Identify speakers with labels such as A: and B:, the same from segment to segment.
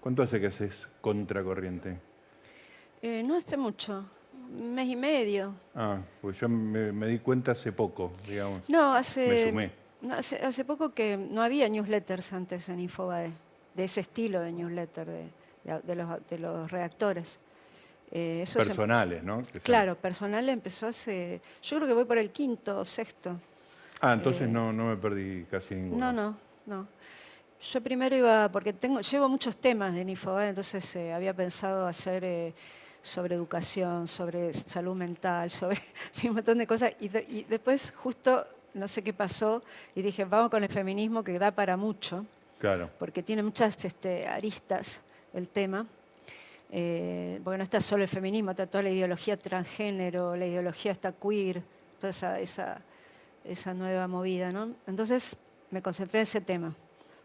A: ¿Cuánto hace que haces contracorriente?
B: No hace mucho, un mes y medio.
A: Ah, pues yo me di cuenta hace poco, digamos.
B: No,
A: Me sumé.
B: hace poco que no había newsletters antes en Infobae, de ese estilo de newsletter de los redactores. Eso
A: Personales, ¿no?
B: claro, personal empezó hace, yo creo que voy por el quinto o sexto.
A: Ah, entonces no me perdí casi ninguno.
B: No. Yo primero iba, porque llevo muchos temas de Infobae, entonces había pensado hacer sobre educación, sobre salud mental, sobre un montón de cosas, y después justo no sé qué pasó, y dije, vamos con el feminismo que da para mucho,
A: Claro.
B: porque tiene muchas aristas el tema. Porque no está solo el feminismo, está toda la ideología transgénero, la ideología está queer, toda esa nueva movida, ¿no? Entonces me concentré en ese tema,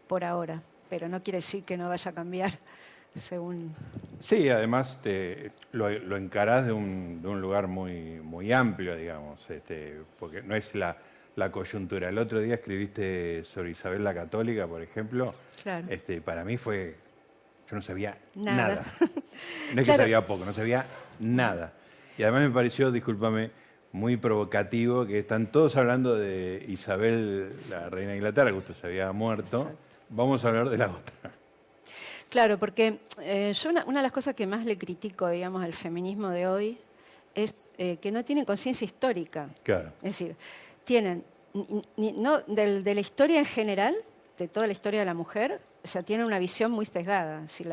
B: por ahora, pero no quiere decir que no vaya a cambiar según...
A: Sí, además lo encarás de un lugar muy amplio, digamos, porque no es la coyuntura. El otro día escribiste sobre Isabel la Católica, por ejemplo.
B: Claro.
A: Para mí fue... Yo no sabía
B: Nada.
A: nada. No es que sabía poco, no sabía nada. Y además me pareció, discúlpame, muy provocativo que están todos hablando de Isabel, la reina de Inglaterra, que justo se había muerto.
B: Exacto.
A: Vamos a hablar de la otra.
B: Claro, porque yo una de las cosas que más le critico, digamos, al feminismo de hoy es que no tienen conciencia histórica.
A: Claro.
B: Es decir, tienen, no, de la historia en general, de toda la historia de la mujer, o sea, tienen una visión muy sesgada. Si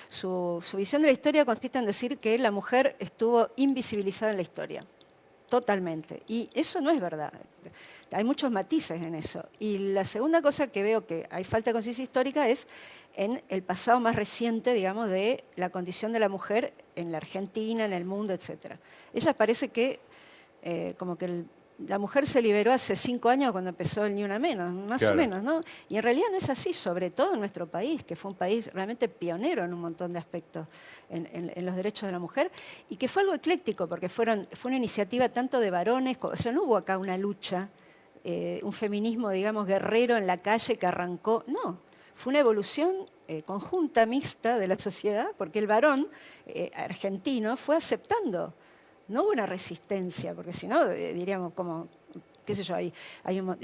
B: su visión de la historia consiste en decir que la mujer estuvo invisibilizada en la historia, totalmente. Y eso no es verdad. Hay muchos matices en eso. Y la segunda cosa que veo que hay falta de conciencia histórica es en el pasado más reciente, digamos, de la condición de la mujer en la Argentina, en el mundo, etc. Ella parece que como que la mujer se liberó hace 5 años cuando empezó el Ni Una Menos, más
A: Claro.
B: o menos, ¿no? Y en realidad no es así, sobre todo en nuestro país, que fue un país realmente pionero en un montón de aspectos en los derechos de la mujer, y que fue algo ecléctico, porque fue una iniciativa tanto de varones, o sea, no hubo acá una lucha, un feminismo, digamos, guerrero en la calle que arrancó, no. Fue una evolución conjunta, mixta de la sociedad, porque el varón argentino fue aceptando. No hubo una resistencia, porque si no, diríamos como, qué sé yo,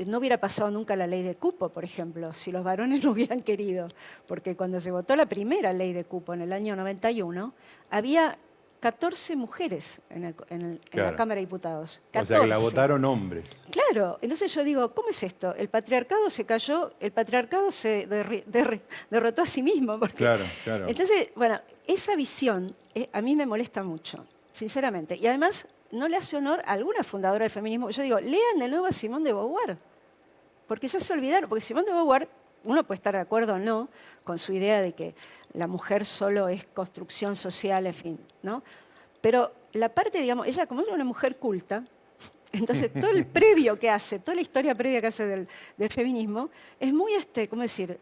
B: no hubiera pasado nunca la ley de cupo, por ejemplo, si los varones no hubieran querido. Porque cuando se votó la primera ley de cupo en el año 91, había 14 mujeres en
A: Claro.
B: la Cámara de Diputados. 14.
A: O sea, que la votaron hombres.
B: Claro, entonces yo digo, ¿cómo es esto? El patriarcado se cayó, el patriarcado se derrotó a sí mismo. Porque...
A: Claro, claro.
B: Entonces, bueno, esa visión a mí me molesta mucho, sinceramente. Y además no le hace honor a alguna fundadora del feminismo. Yo digo, lean de nuevo a Simone de Beauvoir, porque ya se olvidaron, porque Simone de Beauvoir, uno puede estar de acuerdo o no con su idea de que la mujer solo es construcción social, en fin, ¿no? Pero la parte, digamos, ella como es una mujer culta, entonces todo el previo que hace, toda la historia previa que hace del feminismo, es muy, ¿cómo decir?,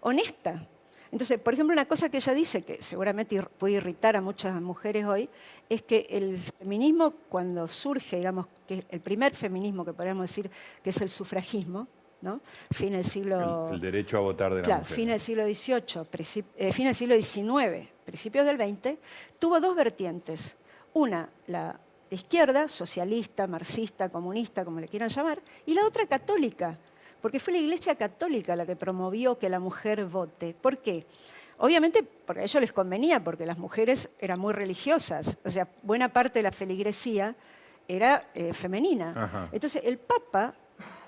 B: honesta. Entonces, por ejemplo, una cosa que ella dice, que seguramente puede irritar a muchas mujeres hoy, es que el feminismo cuando surge, digamos, que el primer feminismo que podríamos decir que es el sufragismo, ¿no? Fin del siglo...
A: El derecho a votar de la mujer.
B: Fin del siglo XVIII, fin del siglo XIX, principios del XX, tuvo dos vertientes. Una, la de izquierda, socialista, marxista, comunista, como le quieran llamar, y la otra católica, porque fue la Iglesia Católica la que promovió que la mujer vote. ¿Por qué? Obviamente porque a ellos les convenía, porque las mujeres eran muy religiosas, o sea, buena parte de la feligresía era femenina.
A: Ajá.
B: Entonces el Papa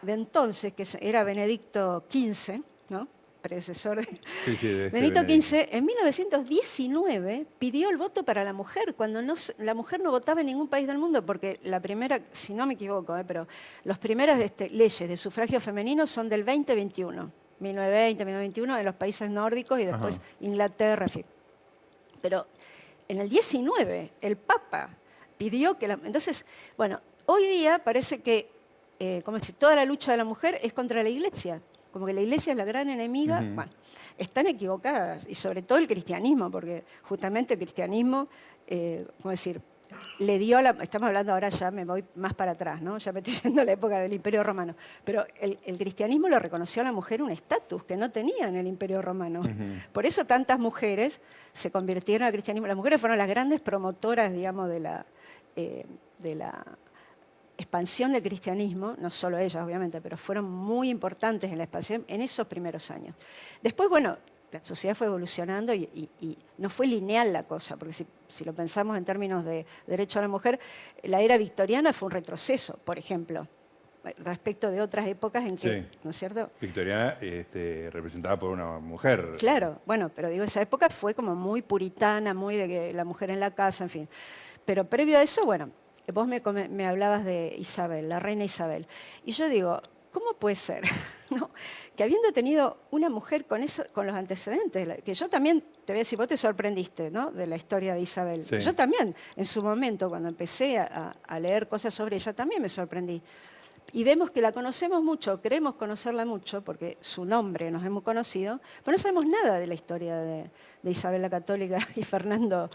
B: de entonces, que era Benedicto XV, ¿no?, predecesor de Benedicto XV, en 1919 pidió el voto para la mujer, cuando la mujer no votaba en ningún país del mundo, porque la primera, si no me equivoco, pero las primeras leyes de sufragio femenino son del 2021, 1920, 1921, en los países nórdicos y después
A: Ajá.
B: Inglaterra, en fin. Pero en el 19 el Papa pidió que entonces, bueno, hoy día parece que como decir, toda la lucha de la mujer es contra la Iglesia, como que la Iglesia es la gran enemiga. Bueno, están equivocadas, y sobre todo el cristianismo, porque justamente el cristianismo, como decir, le dio estamos hablando ahora, ya me voy más para atrás, ¿no? Ya me estoy yendo a la época del Imperio Romano. Pero el cristianismo le reconoció a la mujer un estatus que no tenía en el Imperio Romano. Por eso tantas mujeres se convirtieron al cristianismo. Las mujeres fueron las grandes promotoras, digamos, de la expansión del cristianismo, no solo ellas, obviamente, pero fueron muy importantes en la expansión en esos primeros años. Después, bueno, la sociedad fue evolucionando y no fue lineal la cosa, porque si lo pensamos en términos de derecho a la mujer, la era victoriana fue un retroceso, por ejemplo, respecto de otras épocas en que,
A: Sí.
B: ¿no es cierto?
A: Victoriana representada por una mujer.
B: Claro, bueno, pero digo, esa época fue como muy puritana, muy de que la mujer en la casa, en fin. Pero previo a eso, bueno, vos me hablabas de Isabel, la reina Isabel. Y yo digo, ¿cómo puede ser? ¿No? Que habiendo tenido una mujer con los antecedentes, que yo también, te voy a decir, vos te sorprendiste, ¿no? De la historia de Isabel.
A: Sí.
B: Yo también, en su momento, cuando empecé a leer cosas sobre ella, también me sorprendí. Y vemos que la conocemos mucho, queremos conocerla mucho, porque su nombre nos hemos conocido, pero no sabemos nada de la historia de Isabel la Católica y Fernando.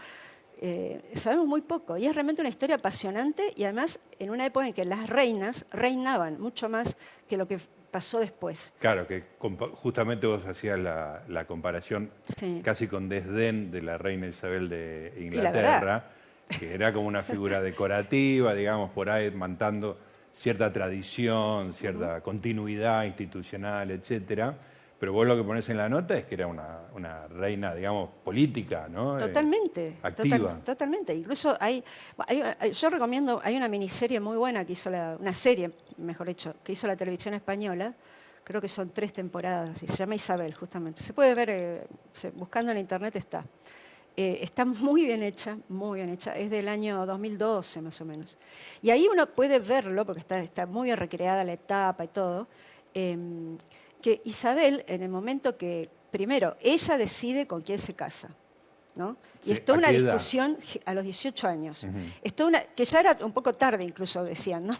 B: Sabemos muy poco. Y es realmente una historia apasionante y además en una época en que las reinas reinaban mucho más que lo que pasó después.
A: Claro, que justamente vos hacías la comparación
B: Sí.
A: casi con desdén de la reina Isabel de
B: la
A: Inglaterra, que era como una figura decorativa, digamos, por ahí mantando cierta tradición, cierta continuidad institucional, etcétera. Pero vos lo que pones en la nota es que era una reina, digamos, política, ¿no?
B: Totalmente.
A: Activa.
B: Totalmente. Incluso yo recomiendo, hay una miniserie muy buena que hizo una serie, mejor dicho, que hizo la televisión española. Creo que son 3 temporadas y se llama Isabel, justamente. Se puede ver, buscando en internet está. Está muy bien hecha, muy bien hecha. Es del año 2012 más o menos. Y ahí uno puede verlo, porque está muy bien recreada la etapa y todo, que Isabel, en el momento que, primero, ella decide con quién se casa, ¿no? Y
A: Sí,
B: es toda
A: ¿a
B: una
A: qué edad?
B: discusión a los 18 años. Que ya era un poco tarde incluso, decían, ¿no?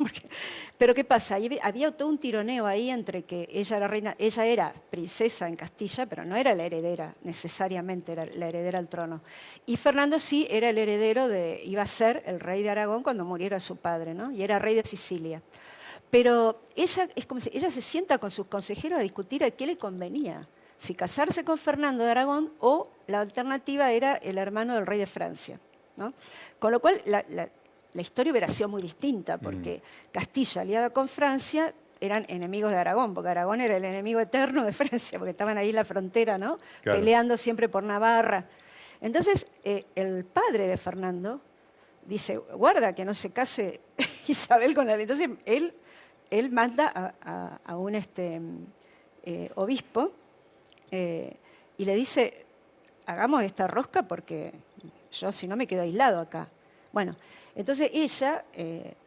B: Pero ¿qué pasa? Había todo un tironeo ahí entre que ella era reina, ella era princesa en Castilla, pero no era la heredera, necesariamente era la heredera al trono. Y Fernando sí era el heredero iba a ser el rey de Aragón cuando muriera su padre, ¿no? Y era rey de Sicilia. Pero ella, es como si ella se sienta con sus consejeros a discutir a qué le convenía, si casarse con Fernando de Aragón o la alternativa era el hermano del rey de Francia, ¿no? Con lo cual la historia hubiera sido muy distinta, porque Castilla aliada con Francia eran enemigos de Aragón, porque Aragón era el enemigo eterno de Francia, porque estaban ahí en la frontera, ¿no?
A: Claro.
B: Peleando siempre por Navarra. Entonces, el padre de Fernando dice, guarda que no se case Isabel con la... Entonces, él manda a un obispo y le dice, hagamos esta rosca porque yo si no me quedo aislado acá. Bueno, entonces ella,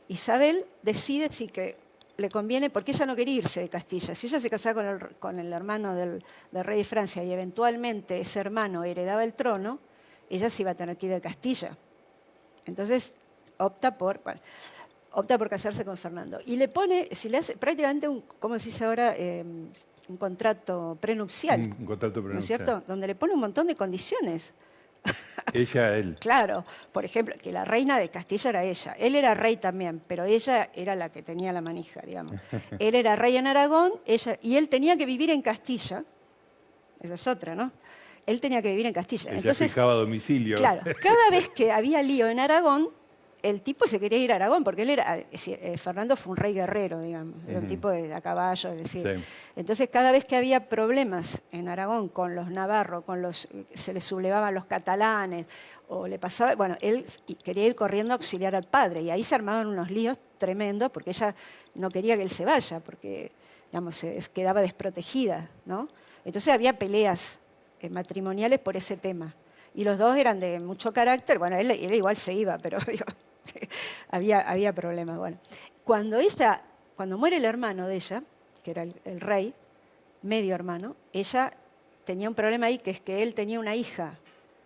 B: Isabel, decide si que le conviene, porque ella no quería irse de Castilla. Si ella se casaba con el hermano del rey de Francia y eventualmente ese hermano heredaba el trono, ella se iba a tener que ir de Castilla. Entonces opta por casarse con Fernando. Y le pone, si le hace prácticamente ¿cómo se dice ahora? Un contrato prenupcial.
A: Un contrato
B: ¿No es
A: prenupcial.
B: cierto? Donde le pone un montón de condiciones.
A: Ella, él.
B: Claro, por ejemplo, que la reina de Castilla era ella. Él era rey también, pero ella era la que tenía la manija, digamos. Él era rey en Aragón, y él tenía que vivir en Castilla. Esa es otra, ¿no? Él tenía que vivir en Castilla.
A: Ella
B: Entonces,
A: fijaba domicilio.
B: claro, cada vez que había lío en Aragón, el tipo se quería ir a Aragón, porque Fernando fue un rey guerrero, digamos, era un tipo a caballo, es decir.
A: Sí.
B: Entonces, cada vez que había problemas en Aragón con los navarros, se le sublevaban los catalanes, o le pasaba, bueno, él quería ir corriendo a auxiliar al padre, y ahí se armaban unos líos tremendos, porque ella no quería que él se vaya, porque, digamos, quedaba desprotegida, ¿no? Entonces había peleas matrimoniales por ese tema. Y los dos eran de mucho carácter, bueno, él igual se iba, pero digo, había problemas. Bueno, cuando muere el hermano de ella, que era el rey, medio hermano, ella tenía un problema ahí, que es que él tenía una hija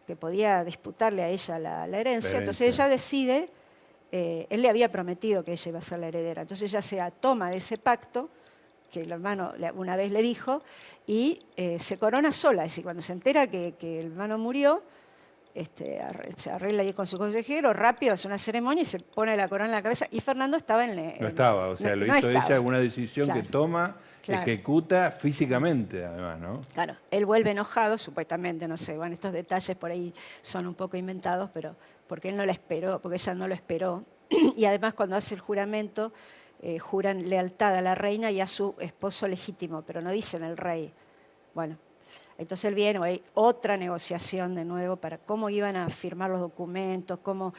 B: que podía disputarle a ella la herencia, entonces ella decide, él le había prometido que ella iba a ser la heredera, entonces ella se toma de ese pacto, que el hermano una vez le dijo, y se corona sola, es decir, cuando se entera que el hermano murió, se arregla ahí con su consejero, rápido hace una ceremonia y se pone la corona en la cabeza. Y Fernando estaba
A: No estaba, o sea,
B: no
A: lo hizo
B: estaba.
A: ella, una decisión
B: Claro.
A: que toma,
B: Claro.
A: ejecuta físicamente, además, ¿no?
B: Claro, él vuelve enojado, supuestamente, no sé, bueno, estos detalles por ahí son un poco inventados, pero porque él no la esperó, porque ella no lo esperó. Y además cuando hace el juramento, juran lealtad a la reina y a su esposo legítimo, pero no dicen el rey. Bueno, entonces él viene, hay otra negociación de nuevo para cómo iban a firmar los documentos, cómo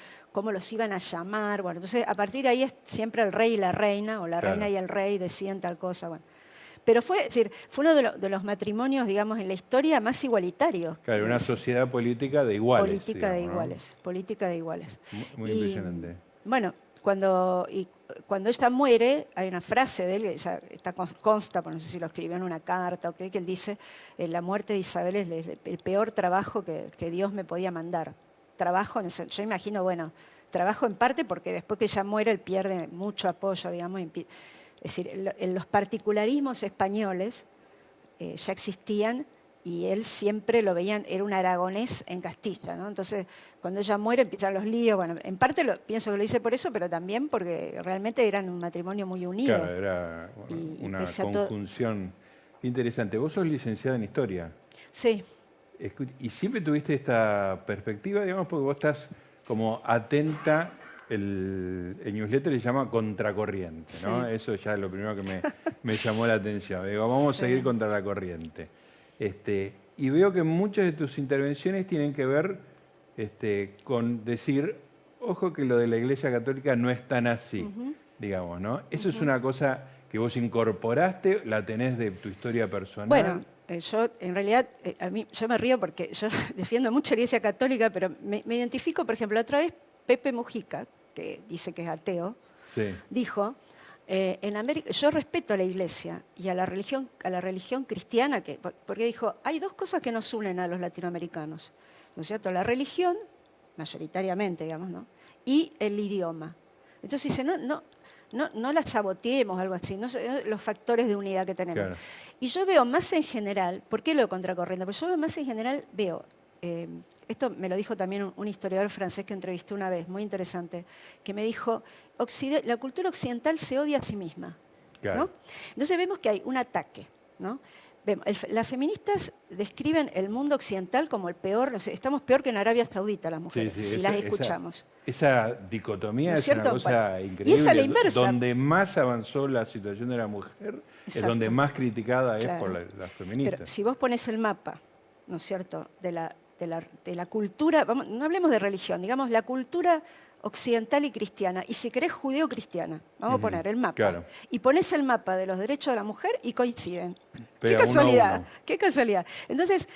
B: los iban a llamar. Bueno, entonces a partir de ahí es siempre el rey y la reina, o la
A: Claro.
B: reina y el rey decían tal cosa. Bueno. Pero fue uno de los matrimonios, digamos, en la historia más igualitarios.
A: Claro, una sociedad política de iguales.
B: Política de
A: digamos, ¿no?
B: iguales, política de iguales.
A: Muy
B: Y,
A: impresionante.
B: Bueno, cuando ella muere, hay una frase de él, que ya consta, no sé si lo escribió en una carta o qué, que él dice, la muerte de Isabel es el peor trabajo que Dios me podía mandar. Trabajo, yo imagino, bueno, trabajo en parte porque después que ella muere él pierde mucho apoyo, digamos. Es decir, los particularismos españoles ya existían y él siempre lo veían, era un aragonés en Castilla, ¿no? Entonces, cuando ella muere empiezan los líos. Bueno, en parte pienso que lo hice por eso, pero también porque realmente eran un matrimonio muy unido.
A: Claro, era
B: Y
A: una
B: pese a todo-
A: conjunción interesante. Vos sos licenciada en Historia.
B: Sí,
A: Y siempre tuviste esta perspectiva, digamos, porque vos estás como atenta, el newsletter se llama Contracorriente, ¿no?
B: Sí.
A: Eso ya es lo primero que me llamó la atención. Digo, vamos a seguir contra la corriente. Y veo que muchas de tus intervenciones tienen que ver con decir, ojo que lo de la Iglesia Católica no es tan así, digamos, ¿no? Eso es una cosa que vos incorporaste, la tenés de tu historia personal.
B: bueno, yo en realidad, yo me río porque yo defiendo mucho la Iglesia Católica, pero me identifico, por ejemplo, otra vez Pepe Mujica, que dice que es ateo,
A: Sí.
B: dijo, en América, yo respeto a la Iglesia y a la religión cristiana, porque dijo, hay dos cosas que nos unen a los latinoamericanos, ¿no es cierto? La religión, mayoritariamente, digamos, ¿no? Y el idioma. Entonces dice, no la saboteemos, algo así, los factores de unidad que tenemos.
A: Claro.
B: Y yo veo más en general, ¿por qué lo de contracorriente? Porque yo veo más en general, esto me lo dijo también un historiador francés que entrevisté una vez, muy interesante, que me dijo, la cultura occidental se odia a sí misma.
A: Claro.
B: ¿No? Entonces vemos que hay un ataque, ¿no? Las feministas describen el mundo occidental como el peor, no sé, estamos peor que en Arabia Saudita las mujeres, si las escuchamos.
A: Esa dicotomía
B: ¿No
A: es
B: es
A: una
B: cierto?
A: cosa
B: Bueno,
A: increíble.
B: y esa es la inversa.
A: Donde más avanzó la situación de la mujer es
B: Exacto.
A: donde más criticada es
B: Claro.
A: por las feministas.
B: Pero si vos pones el mapa, ¿no es cierto?, de la cultura, no hablemos de religión, digamos la cultura occidental y cristiana, y si querés judeo-cristiana, vamos a poner el mapa,
A: claro.
B: y pones el mapa de los derechos de la mujer y coinciden.
A: Pega
B: Qué
A: uno a
B: casualidad,
A: uno.
B: qué casualidad. Entonces,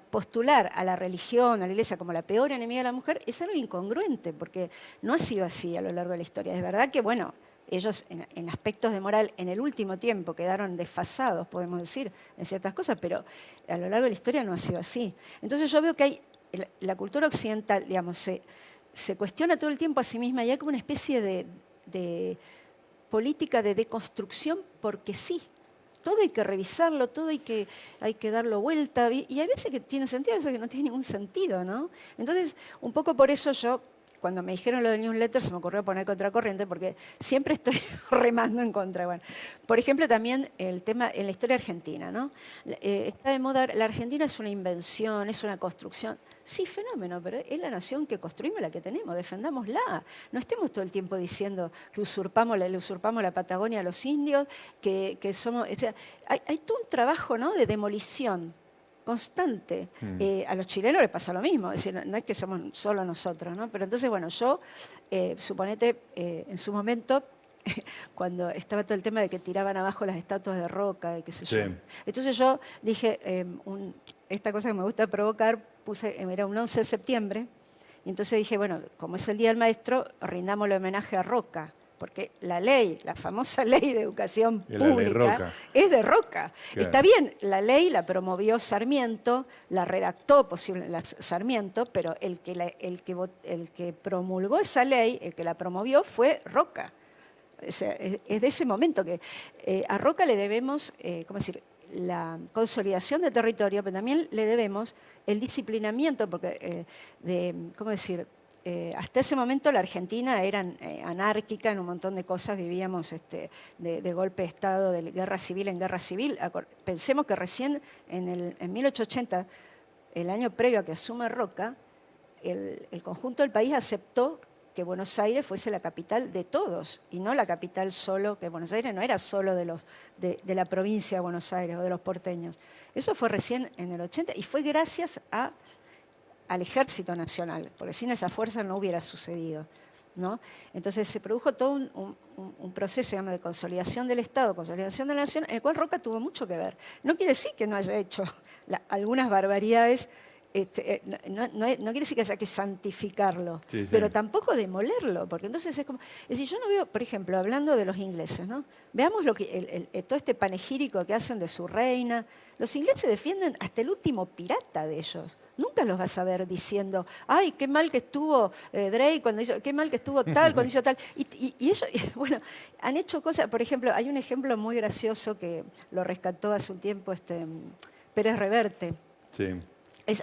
B: postular a la religión, a la iglesia como la peor enemiga de la mujer, es algo incongruente, porque no ha sido así a lo largo de la historia. Es verdad que, bueno, ellos en aspectos de moral en el último tiempo quedaron desfasados, podemos decir, en ciertas cosas, pero a lo largo de la historia no ha sido así. Entonces yo veo que hay la cultura occidental, digamos, se cuestiona todo el tiempo a sí misma y hay como una especie de política de deconstrucción porque sí. Todo hay que revisarlo, todo hay que darlo vuelta, y hay veces que tiene sentido, hay veces que no tiene ningún sentido, ¿no? Entonces, un poco por eso yo, cuando me dijeron lo del newsletter, se me ocurrió poner contracorriente, porque siempre estoy remando en contra. Bueno, por ejemplo, también el tema en la historia argentina, ¿no? Está de moda, la Argentina es una invención, es una construcción. Sí, fenómeno, pero es la nación que construimos, la que tenemos, defendámosla. No estemos todo el tiempo diciendo que le usurpamos la Patagonia a los indios, que somos... O sea, hay todo un trabajo, ¿no?, de demolición constante. A los chilenos les pasa lo mismo, es decir, no es que somos solo nosotros, ¿no? Pero entonces, bueno, yo, suponete, en su momento, cuando estaba todo el tema de que tiraban abajo las estatuas de roca y qué sé yo.
A: Sí.
B: Entonces yo dije, esta cosa que me gusta provocar, era un 11 de septiembre, y entonces dije, bueno, como es el Día del Maestro, rindámosle homenaje a Roca, porque la ley, la famosa ley de educación
A: Es la ley
B: pública,
A: Roca.
B: es de Roca.
A: Claro.
B: Está bien, la ley la promovió Sarmiento, la redactó Sarmiento, pero el que promulgó esa ley, el que la promovió fue Roca. O sea, es de ese momento que a Roca le debemos, ¿cómo decir?, la consolidación de territorio, pero también le debemos el disciplinamiento, porque, ¿cómo decir? Hasta ese momento la Argentina era anárquica en un montón de cosas, vivíamos de golpe de Estado, de guerra civil en guerra civil. Pensemos que recién en 1880, el año previo a que asume Roca, el conjunto del país aceptó que Buenos Aires fuese la capital de todos y no la capital solo, que Buenos Aires no era solo de la provincia de Buenos Aires o de los porteños. Eso fue recién en el 80 y fue gracias al Ejército Nacional, porque sin esa fuerza no hubiera sucedido, ¿no? Entonces se produjo todo un proceso, digamos, de consolidación del Estado, consolidación de la nación, en el cual Roca tuvo mucho que ver. No quiere decir que no haya hecho algunas barbaridades. No quiere decir que haya que santificarlo,
A: sí,
B: pero
A: sí.
B: tampoco demolerlo, porque entonces es como... Es decir, yo no veo, por ejemplo, hablando de los ingleses, ¿no? Veamos todo este panegírico que hacen de su reina. Los ingleses defienden hasta el último pirata de ellos. Nunca los vas a ver diciendo, ay, qué mal que estuvo Drake cuando hizo, qué mal que estuvo tal cuando hizo tal. Y ellos, bueno, han hecho cosas, por ejemplo, hay un ejemplo muy gracioso que lo rescató hace un tiempo Pérez Reverte.
A: Sí.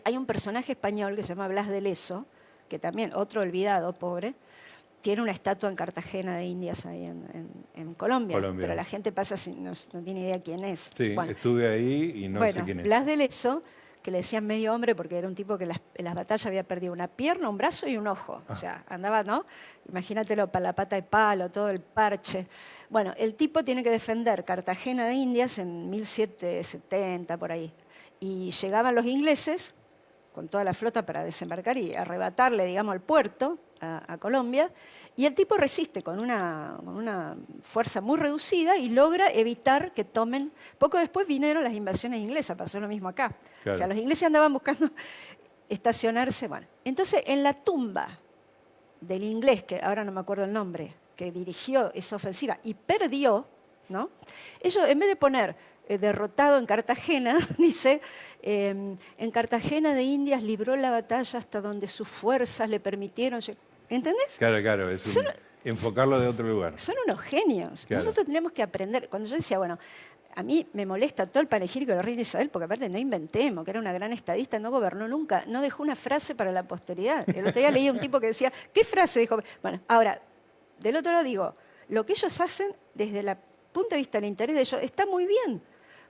B: Hay un personaje español que se llama Blas de Leso, que también, otro olvidado, pobre, tiene una estatua en Cartagena de Indias, ahí en Colombia, pero la gente pasa sin no tiene idea quién es.
A: Sí,
B: bueno,
A: estuve ahí y no sé quién es.
B: Blas de Leso, que le decían medio hombre porque era un tipo que en las batallas había perdido una pierna, un brazo y un ojo. O sea, andaba, ¿no? Imagínatelo, para la pata de palo, todo el parche. Bueno, el tipo tiene que defender Cartagena de Indias en 1770, por ahí. Y llegaban los ingleses con toda la flota para desembarcar y arrebatarle, digamos, el puerto a Colombia, y el tipo resiste con una fuerza muy reducida y logra evitar que tomen... Poco después vinieron las invasiones inglesas, pasó lo mismo acá.
A: Claro.
B: O sea, los ingleses andaban buscando estacionarse. Bueno, entonces, en la tumba del inglés, que ahora no me acuerdo el nombre, que dirigió esa ofensiva y perdió, ¿no? Ellos, en vez de poner derrotado en Cartagena, dice, en Cartagena de Indias libró la batalla hasta donde sus fuerzas le permitieron... ¿Entendés?
A: Claro, enfocarlo de otro lugar.
B: Son unos genios.
A: Claro.
B: Nosotros tenemos que aprender. Cuando yo decía, bueno, a mí me molesta todo el panegírico de la reina Isabel, porque aparte no inventemos, que era una gran estadista, no gobernó nunca, no dejó una frase para la posteridad. El otro día leí un tipo que decía, ¿qué frase dijo? Bueno, ahora, del otro lado digo, lo que ellos hacen desde el punto de vista del interés de ellos está muy bien.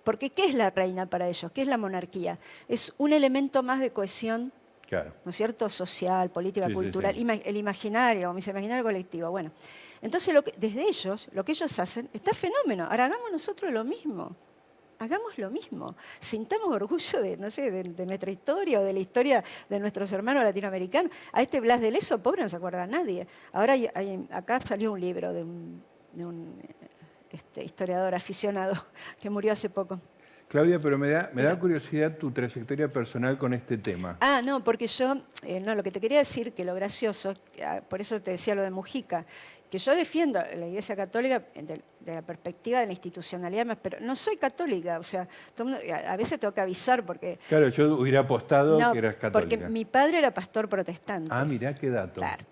B: Porque ¿qué es la reina para ellos? ¿Qué es la monarquía? Es un elemento más de cohesión,
A: Claro.
B: ¿no es cierto? Social, política,
A: Sí,
B: cultural,
A: sí.
B: el imaginario, como dice, imaginario colectivo. Bueno, entonces desde ellos, lo que ellos hacen, está fenómeno. Ahora hagamos nosotros lo mismo. Hagamos lo mismo. Sintamos orgullo de, no sé, de nuestra historia o de la historia de nuestros hermanos latinoamericanos. A este Blas de Leso, pobre, no se acuerda nadie. Ahora acá salió un libro de un historiador aficionado que murió hace poco.
A: Claudia, pero me da curiosidad tu trayectoria personal con este tema.
B: Ah, no, porque yo, no, lo que te quería decir, que lo gracioso, por eso te decía lo de Mujica, que yo defiendo la Iglesia Católica de la perspectiva de la institucionalidad, pero no soy católica, o sea, a veces tengo que avisar porque...
A: Claro, yo hubiera apostado que eras católica.
B: Porque mi padre era pastor protestante.
A: Ah, mirá qué dato.
B: Claro.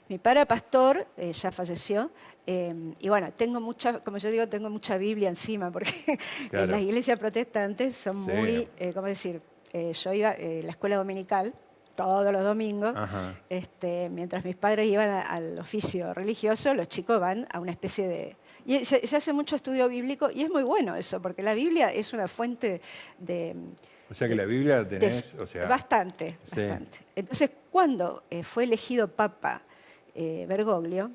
B: Mi padre era pastor, ya falleció, y bueno, como yo digo, tengo mucha Biblia encima, porque
A: Claro.
B: las iglesias protestantes son
A: Sí.
B: muy, ¿cómo decir? Yo iba a la escuela dominical todos los domingos,
A: Ajá.
B: mientras mis padres iban al oficio religioso, los chicos van a una especie de... Y se hace mucho estudio bíblico, y es muy bueno eso, porque la Biblia es una fuente de...
A: O sea que la Biblia tenés,
B: Bastante,
A: Sí.
B: bastante. Entonces, cuando fue elegido Papa Bergoglio,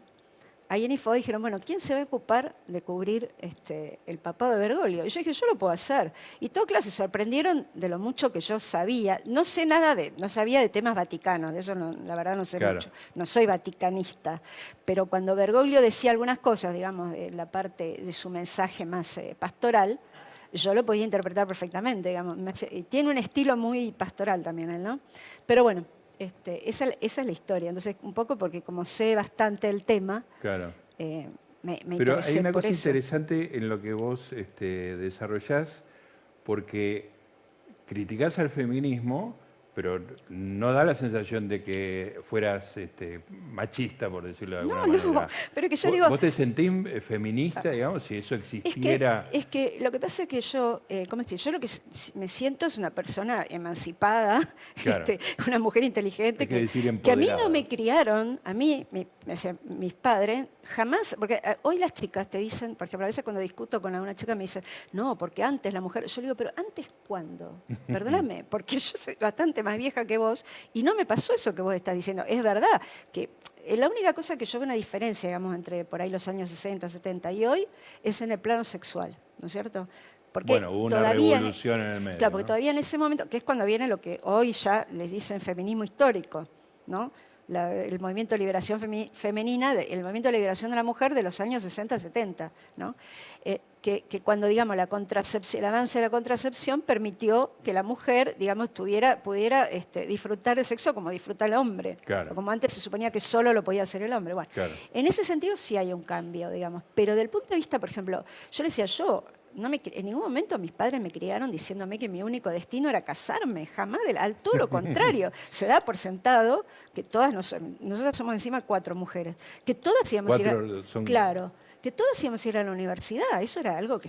B: ahí en IFO dijeron, bueno, ¿quién se va a ocupar de cubrir el papado de Bergoglio? Y yo dije, yo lo puedo hacer. Y todos se sorprendieron de lo mucho que yo sabía. No sé nada no sabía de temas vaticanos, de eso la verdad no sé
A: Claro.
B: mucho. No soy vaticanista. Pero cuando Bergoglio decía algunas cosas, digamos, de la parte de su mensaje más pastoral, yo lo podía interpretar perfectamente, digamos. Tiene un estilo muy pastoral también él, ¿no? Pero bueno, esa es la historia. Entonces, un poco porque como sé bastante el tema,
A: Claro.
B: me
A: Pero
B: interesé
A: hay una
B: por
A: cosa
B: eso.
A: interesante en lo que vos desarrollás, porque criticás al feminismo, pero no da la sensación de que fueras machista, por decirlo de alguna
B: No, no,
A: manera.
B: pero que yo
A: ¿Vos,
B: digo,
A: vos te sentís feminista, digamos, si eso existiera?
B: es que lo que pasa es que yo, ¿cómo decir? Yo lo que me siento es una persona emancipada,
A: Claro,
B: una mujer inteligente,
A: hay que decir
B: que a mí no
A: empoderada.
B: me criaron, a mí, mis padres, jamás, porque hoy las chicas te dicen, por ejemplo, a veces cuando discuto con alguna chica me dicen, no, porque antes la mujer, yo le digo, pero ¿antes cuándo? Perdóname, porque yo soy bastante más vieja que vos y no me pasó eso que vos estás diciendo. Es verdad que la única cosa que yo veo una diferencia, digamos, entre por ahí los años 60, 70 y hoy, es en el plano sexual, ¿no es cierto? Porque
A: Bueno, hubo una
B: todavía,
A: revolución en el medio,
B: claro, porque
A: ¿no?
B: todavía en ese momento, que es cuando viene lo que hoy ya les dicen feminismo histórico, ¿no? El movimiento de liberación femenina, el movimiento de liberación de la mujer de los años 60, 70, ¿no? Que cuando, digamos, el avance de la contracepción permitió que la mujer, digamos, pudiera disfrutar de sexo como disfruta el hombre.
A: Claro.
B: O como antes se suponía que solo lo podía hacer el hombre. Bueno,
A: Claro.
B: en ese sentido sí hay un cambio, digamos. Pero del punto de vista, por ejemplo, yo le decía, en ningún momento mis padres me criaron diciéndome que mi único destino era casarme, jamás, al todo lo contrario. Se da por sentado que nosotras somos encima 4 mujeres, que todas íbamos a ir claro, que todas íbamos a ir a la universidad, eso era algo que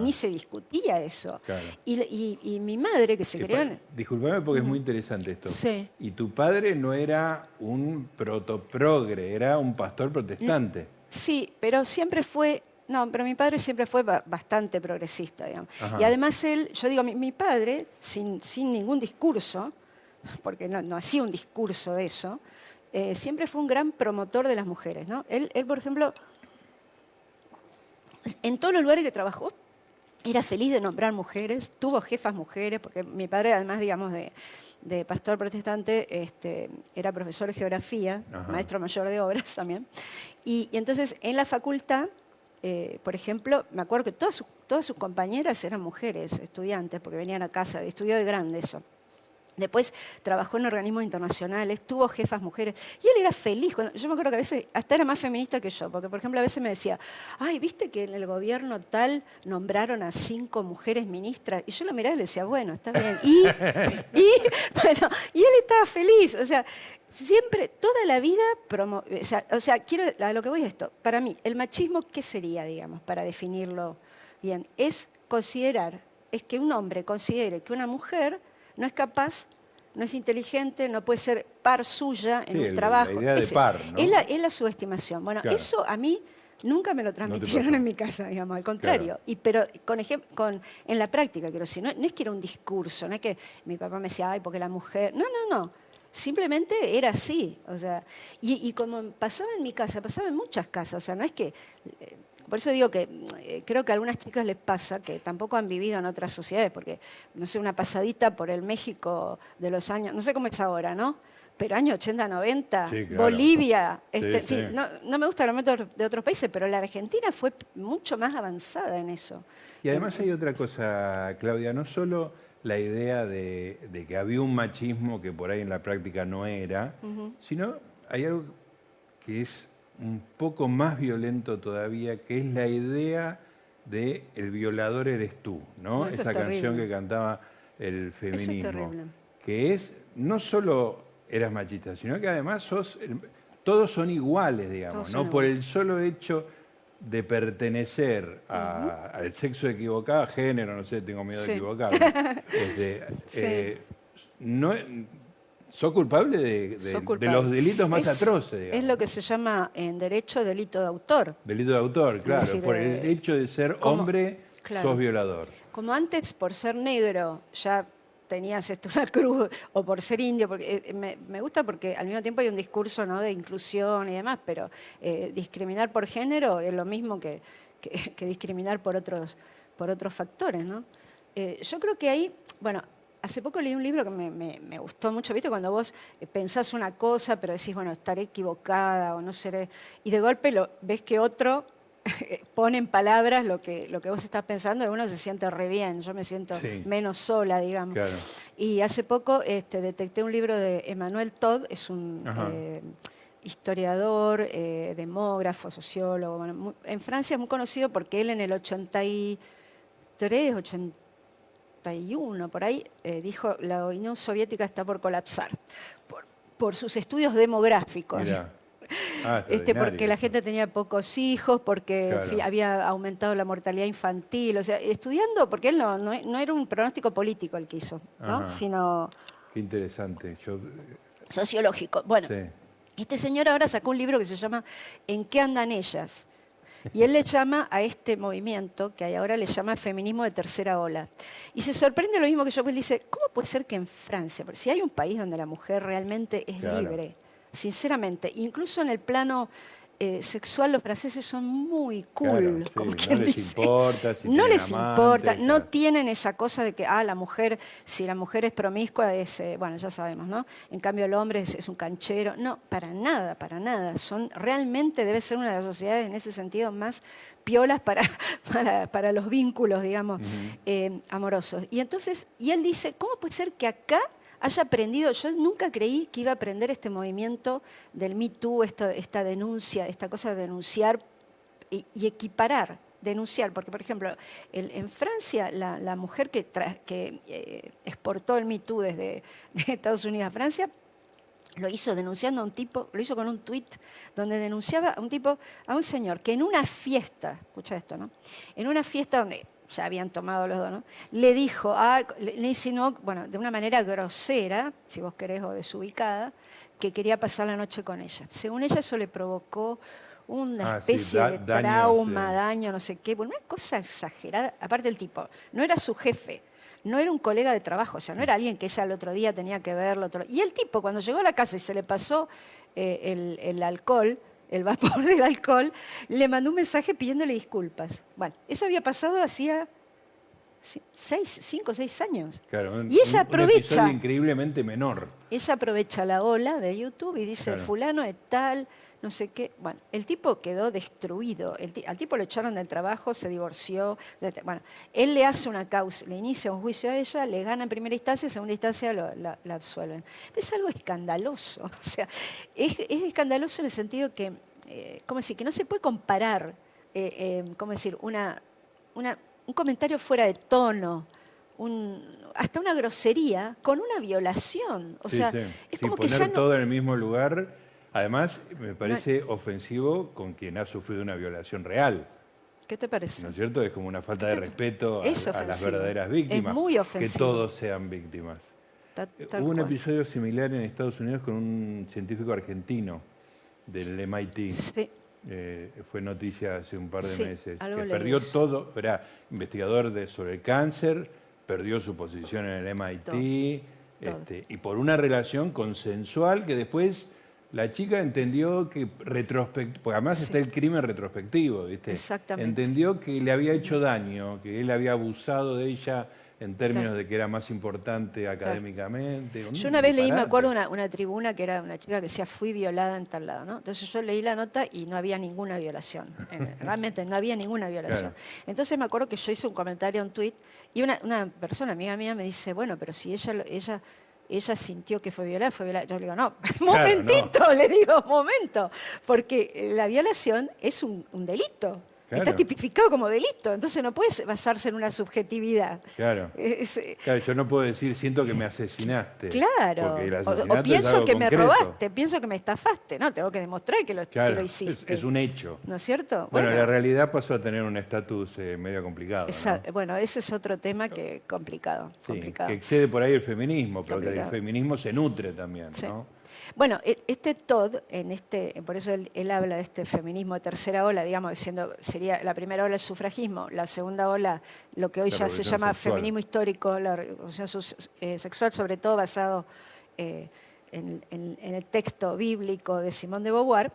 B: ni se discutía eso.
A: Claro.
B: Y mi madre, que se crió en...
A: Disculpame porque es muy interesante esto.
B: Sí.
A: Y tu padre no era un protoprogre, era un pastor protestante.
B: Sí, pero siempre fue... No, pero mi padre siempre fue bastante progresista, digamos.
A: Ajá.
B: Y además yo digo, mi padre, sin ningún discurso, porque no hacía un discurso de eso, siempre fue un gran promotor de las mujeres, ¿no? Él, por ejemplo, en todos los lugares que trabajó, era feliz de nombrar mujeres, tuvo jefas mujeres, porque mi padre, además, digamos, de pastor protestante, era profesor de geografía,
A: Ajá.
B: maestro mayor de obras también. Y entonces, en la facultad, por ejemplo, me acuerdo que todas sus compañeras eran mujeres, estudiantes, porque venían a casa, estudió de grande eso. Después trabajó en organismos internacionales, tuvo jefas mujeres. Y él era feliz. Yo me acuerdo que a veces hasta era más feminista que yo, porque, por ejemplo, a veces me decía, ay, ¿viste que en el gobierno tal nombraron a 5 mujeres ministras? Y yo lo miraba y le decía, bueno, está bien. Bueno, y él estaba feliz. O sea, siempre, toda la vida, a lo que voy es esto. Para mí, el machismo, ¿qué sería, digamos, para definirlo bien? Es que un hombre considere que una mujer no es capaz, no es inteligente, no puede ser par suya en un trabajo.
A: La idea de par, ¿no?
B: Es la subestimación. Bueno,
A: claro.
B: Eso a mí nunca me lo transmitieron en mi casa, digamos, al contrario.
A: Claro.
B: Pero en la práctica, quiero decir, no es que era un discurso, no es que mi papá me decía, ay, porque la mujer... No. Simplemente era así. O sea, y como pasaba en mi casa, pasaba en muchas casas. O sea, no es que... Por eso digo que creo que a algunas chicas les pasa que tampoco han vivido en otras sociedades, porque, no sé, una pasadita por el México de los años, no sé cómo es ahora, ¿no? Pero años 80, 90,
A: Sí, claro.
B: Bolivia,
A: Sí,
B: en fin,
A: sí.
B: no me gusta hablar de otros países, pero la Argentina fue mucho más avanzada en eso.
A: Y además hay otra cosa, Claudia, no solo la idea de que había un machismo que por ahí en la práctica no era, sino hay algo que es un poco más violento todavía, que es la idea de el violador eres tú, ¿no?
B: Eso
A: Esa
B: es terrible.
A: canción que cantaba el feminismo.
B: Eso es terrible.
A: Que es, no solo eras machista, sino que además todos son iguales, digamos,
B: Todos
A: ¿no?
B: son
A: Por
B: iguales.
A: el solo hecho de pertenecer al sexo equivocado, género, no sé, tengo miedo
B: Sí.
A: de equivocarme. No, sos culpable
B: Sos culpable.
A: de los delitos más
B: Es-
A: atroces, digamos.
B: Es lo que se llama en derecho delito de autor.
A: Delito de autor, claro.
B: decir,
A: por el hecho de ser
B: como-
A: hombre,
B: claro.
A: sos violador.
B: Como antes, por ser negro, ya tenías una cruz, o por ser indio, porque me gusta porque al mismo tiempo hay un discurso, ¿no?, de inclusión y demás, pero discriminar por género es lo mismo que discriminar por otros factores, ¿no? Yo creo que ahí, bueno, hace poco leí un libro que me gustó mucho, ¿viste? Cuando vos pensás una cosa, pero decís, bueno, estaré equivocada o no seré, y de golpe ves que otro pone en palabras lo que vos estás pensando y uno se siente re bien, yo me siento
A: Sí.
B: menos sola, digamos.
A: Claro.
B: Y hace poco detecté un libro de Emmanuel Todd, es un
A: Ajá.
B: historiador, demógrafo, sociólogo. Bueno, en Francia es muy conocido porque él en el 83, 91, por ahí, dijo, la Unión Soviética está por colapsar, por sus estudios demográficos.
A: Mirá. Ah,
B: Porque
A: extraordinario
B: la
A: eso.
B: gente tenía pocos hijos, porque
A: Claro.
B: había aumentado la mortalidad infantil, o sea, estudiando, porque él no era un pronóstico político el que hizo, ¿no?
A: Ajá.
B: Sino
A: Qué interesante. Yo,
B: sociológico. Bueno,
A: sí.
B: este señor ahora sacó un libro que se llama ¿En qué andan ellas? Y él le llama a este movimiento, que hay ahora le llama feminismo de tercera ola. Y se sorprende lo mismo que yo, pues él dice, ¿cómo puede ser que en Francia, porque si hay un país donde la mujer realmente es
A: Claro.
B: libre, sinceramente, incluso en el plano sexual los franceses son muy cool,
A: Claro, sí,
B: como
A: no
B: quien
A: les
B: dice.
A: importa si
B: No
A: tienen
B: les
A: amantes,
B: importa, no
A: claro.
B: tienen esa cosa de que, la mujer, si la mujer es promiscua, es, bueno, ya sabemos, ¿no? En cambio el hombre es un canchero. No, para nada, para nada. Realmente debe ser una de las sociedades en ese sentido más piolas para los vínculos, digamos, amorosos. Y entonces, y él dice, ¿cómo puede ser que acá haya aprendido? Yo nunca creí que iba a aprender este movimiento del Me Too, esta denuncia, esta cosa de denunciar y equiparar, denunciar, porque por ejemplo, en Francia la mujer que exportó el Me Too desde de Estados Unidos a Francia, lo hizo denunciando a un tipo, lo hizo con un tuit donde denunciaba a un tipo, a un señor que en una fiesta, escucha esto, ¿no? En una fiesta donde ya habían tomado los dos, ¿no? Le dijo, le insinuó, bueno, de una manera grosera, si vos querés, o desubicada, que quería pasar la noche con ella. Según ella, eso le provocó una
A: Sí,
B: especie de
A: daños,
B: trauma, daño, no sé qué, bueno, una cosa exagerada. Aparte el tipo, no era su jefe, no era un colega de trabajo, o sea, no era alguien que ella el otro día tenía que verlo. Y el tipo, cuando llegó a la casa y se le pasó el alcohol, el vapor del alcohol, le mandó un mensaje pidiéndole disculpas. Bueno, eso había pasado hacía 5 o 6 años.
A: Claro,
B: Y ella
A: un
B: aprovecha.
A: episodio increíblemente menor.
B: Ella aprovecha la ola de YouTube y dice,
A: Claro.
B: fulano es tal, no sé qué. Bueno, el tipo quedó destruido. Al tipo lo echaron del trabajo, se divorció. Bueno, él le hace una causa, le inicia un juicio a ella, le gana en primera instancia, en segunda instancia la absuelven. Es algo escandaloso. O sea, es escandaloso en el sentido que, ¿cómo decir? Que no se puede comparar, ¿cómo decir? Un comentario fuera de tono, hasta una grosería con una violación. O sea, es
A: Sí,
B: como que
A: poner
B: ya no...
A: todo en el mismo lugar. Además, me parece ofensivo con quien ha sufrido una violación real.
B: ¿Qué te parece?
A: ¿No es cierto? Es como una falta de respeto
B: Es
A: a las
B: ofensivo.
A: verdaderas víctimas.
B: Es muy
A: Que
B: ofensivo.
A: todos sean víctimas.
B: Tal
A: Hubo un
B: cual.
A: episodio similar en Estados Unidos con un científico argentino del MIT.
B: Sí,
A: Fue noticia hace un par de
B: Sí,
A: meses.
B: algo
A: Que
B: leí
A: perdió
B: eso.
A: todo, era investigador sobre el cáncer, perdió su posición en el MIT,
B: Todo.
A: y por una relación consensual que después la chica entendió que porque además
B: Sí.
A: está el crimen retrospectivo, ¿viste?
B: Exactamente.
A: Entendió que le había hecho daño, que él había abusado de ella en términos
B: Claro.
A: de que era más importante académicamente.
B: Yo una vez leí, me
A: disparate.
B: acuerdo, una tribuna que era una chica que decía, fui violada en tal lado, ¿no? Entonces yo leí la nota y no había ninguna violación. Realmente no había ninguna violación.
A: Claro.
B: Entonces me acuerdo que yo hice un comentario, un tuit, y una persona, amiga mía, me dice, bueno, pero si ella sintió que fue violada, fue violada. Yo le digo, no, momentito, le digo, momento, porque la violación es un delito.
A: Claro.
B: Está tipificado como delito, entonces no puedes basarse en una subjetividad.
A: Claro. Claro, yo no puedo decir, siento que me asesinaste.
B: Claro,
A: Porque el
B: o
A: asesinato es
B: pienso
A: algo
B: que me
A: concreto.
B: robaste, pienso que me estafaste. No, tengo que demostrar que lo
A: Claro,
B: hiciste.
A: es un hecho.
B: ¿No es cierto?
A: Bueno, la realidad pasó a tener un estatus medio complicado. ¿no?
B: Bueno, ese es otro tema que complicado.
A: Sí,
B: complicado.
A: que excede por ahí el feminismo, pero que el
B: Complicado.
A: feminismo se nutre también,
B: Sí.
A: ¿no?
B: Bueno, este Todd, por eso él habla de este feminismo de tercera ola, digamos, diciendo, sería la primera ola el sufragismo, la segunda ola lo que hoy
A: La
B: ya se
A: revolución
B: llama
A: sexual.
B: feminismo histórico, la revolución sexual, sobre todo basado en el texto bíblico de Simone de Beauvoir.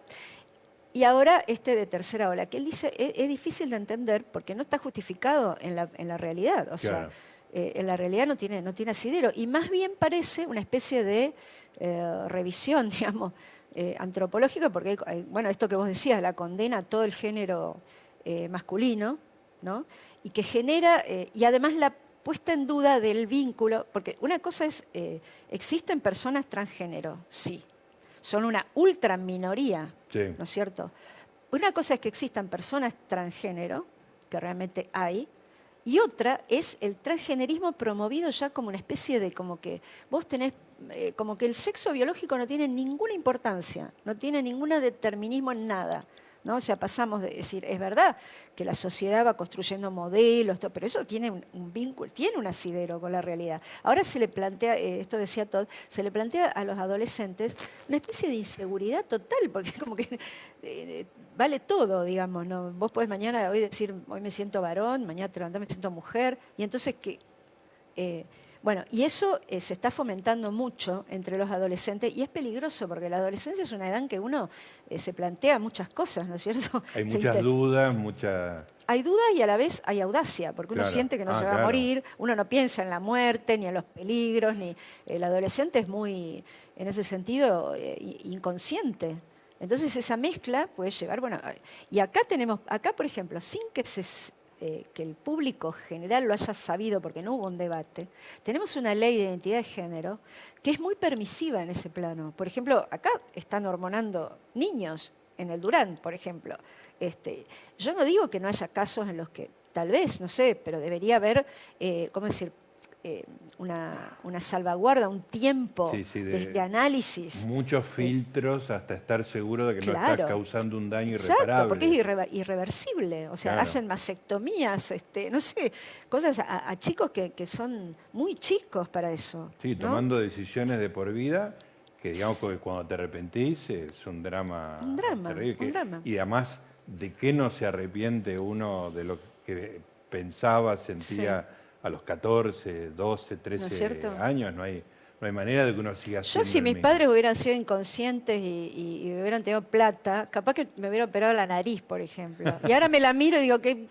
B: Y ahora este de tercera ola, que él dice es difícil de entender porque no está justificado en la realidad. O sea,
A: Claro.
B: en la realidad no tiene asidero. Y más bien parece una especie de revisión, digamos, antropológica, porque, bueno, esto que vos decías, la condena a todo el género masculino, ¿no? Y que genera, y además la puesta en duda del vínculo, porque una cosa es, existen personas transgénero, sí, son una ultra minoría,
A: Sí.
B: ¿no es cierto? Una cosa es que existan personas transgénero, que realmente hay, Y otra es el transgenerismo promovido ya como una especie de, como que vos tenés, como que el sexo biológico no tiene ninguna importancia, no tiene ningún determinismo en nada. ¿No? O sea, pasamos de decir, es verdad que la sociedad va construyendo modelos, pero eso tiene un vínculo, tiene un asidero con la realidad. Ahora se le plantea, esto decía Todd, se le plantea a los adolescentes una especie de inseguridad total, porque como que vale todo, digamos, ¿no? Vos podés mañana, hoy decir, hoy me siento varón, mañana te levantás, me siento mujer, y entonces que... bueno, y eso se está fomentando mucho entre los adolescentes y es peligroso porque la adolescencia es una edad en que uno se plantea muchas cosas, ¿no es cierto?
A: Hay muchas dudas,
B: Hay dudas y a la vez hay audacia, porque uno
A: Claro.
B: siente que no se va a
A: Claro.
B: morir, uno no piensa en la muerte, ni en los peligros, ni el adolescente es muy, en ese sentido, inconsciente. Entonces esa mezcla puede llevar, bueno, y acá tenemos, acá por ejemplo, sin que el público general lo haya sabido, porque no hubo un debate, tenemos una ley de identidad de género que es muy permisiva en ese plano. Por ejemplo, acá están hormonando niños en el Durán, por ejemplo. Yo no digo que no haya casos en los que, tal vez, no sé, pero debería haber, ¿cómo decir?, una salvaguarda, un tiempo de análisis.
A: Muchos filtros hasta estar seguro de que no
B: Claro.
A: estás causando un daño
B: Exacto,
A: irreparable.
B: porque es irreversible. O sea,
A: Claro.
B: hacen mastectomías, no sé, cosas a chicos que son muy chicos para eso.
A: Sí,
B: ¿no?
A: tomando decisiones de por vida, que digamos que cuando te arrepentís es un drama.
B: Un drama,
A: terrible,
B: un drama.
A: Y además, ¿de qué no se arrepiente uno de lo que pensaba, sentía a los 14, 12, 13 años? No hay manera de que uno siga siendo
B: Yo, si
A: el
B: mis
A: mismo.
B: padres hubieran sido inconscientes y hubieran tenido plata, capaz que me hubiera operado la nariz, por ejemplo. Y ahora me la miro y digo que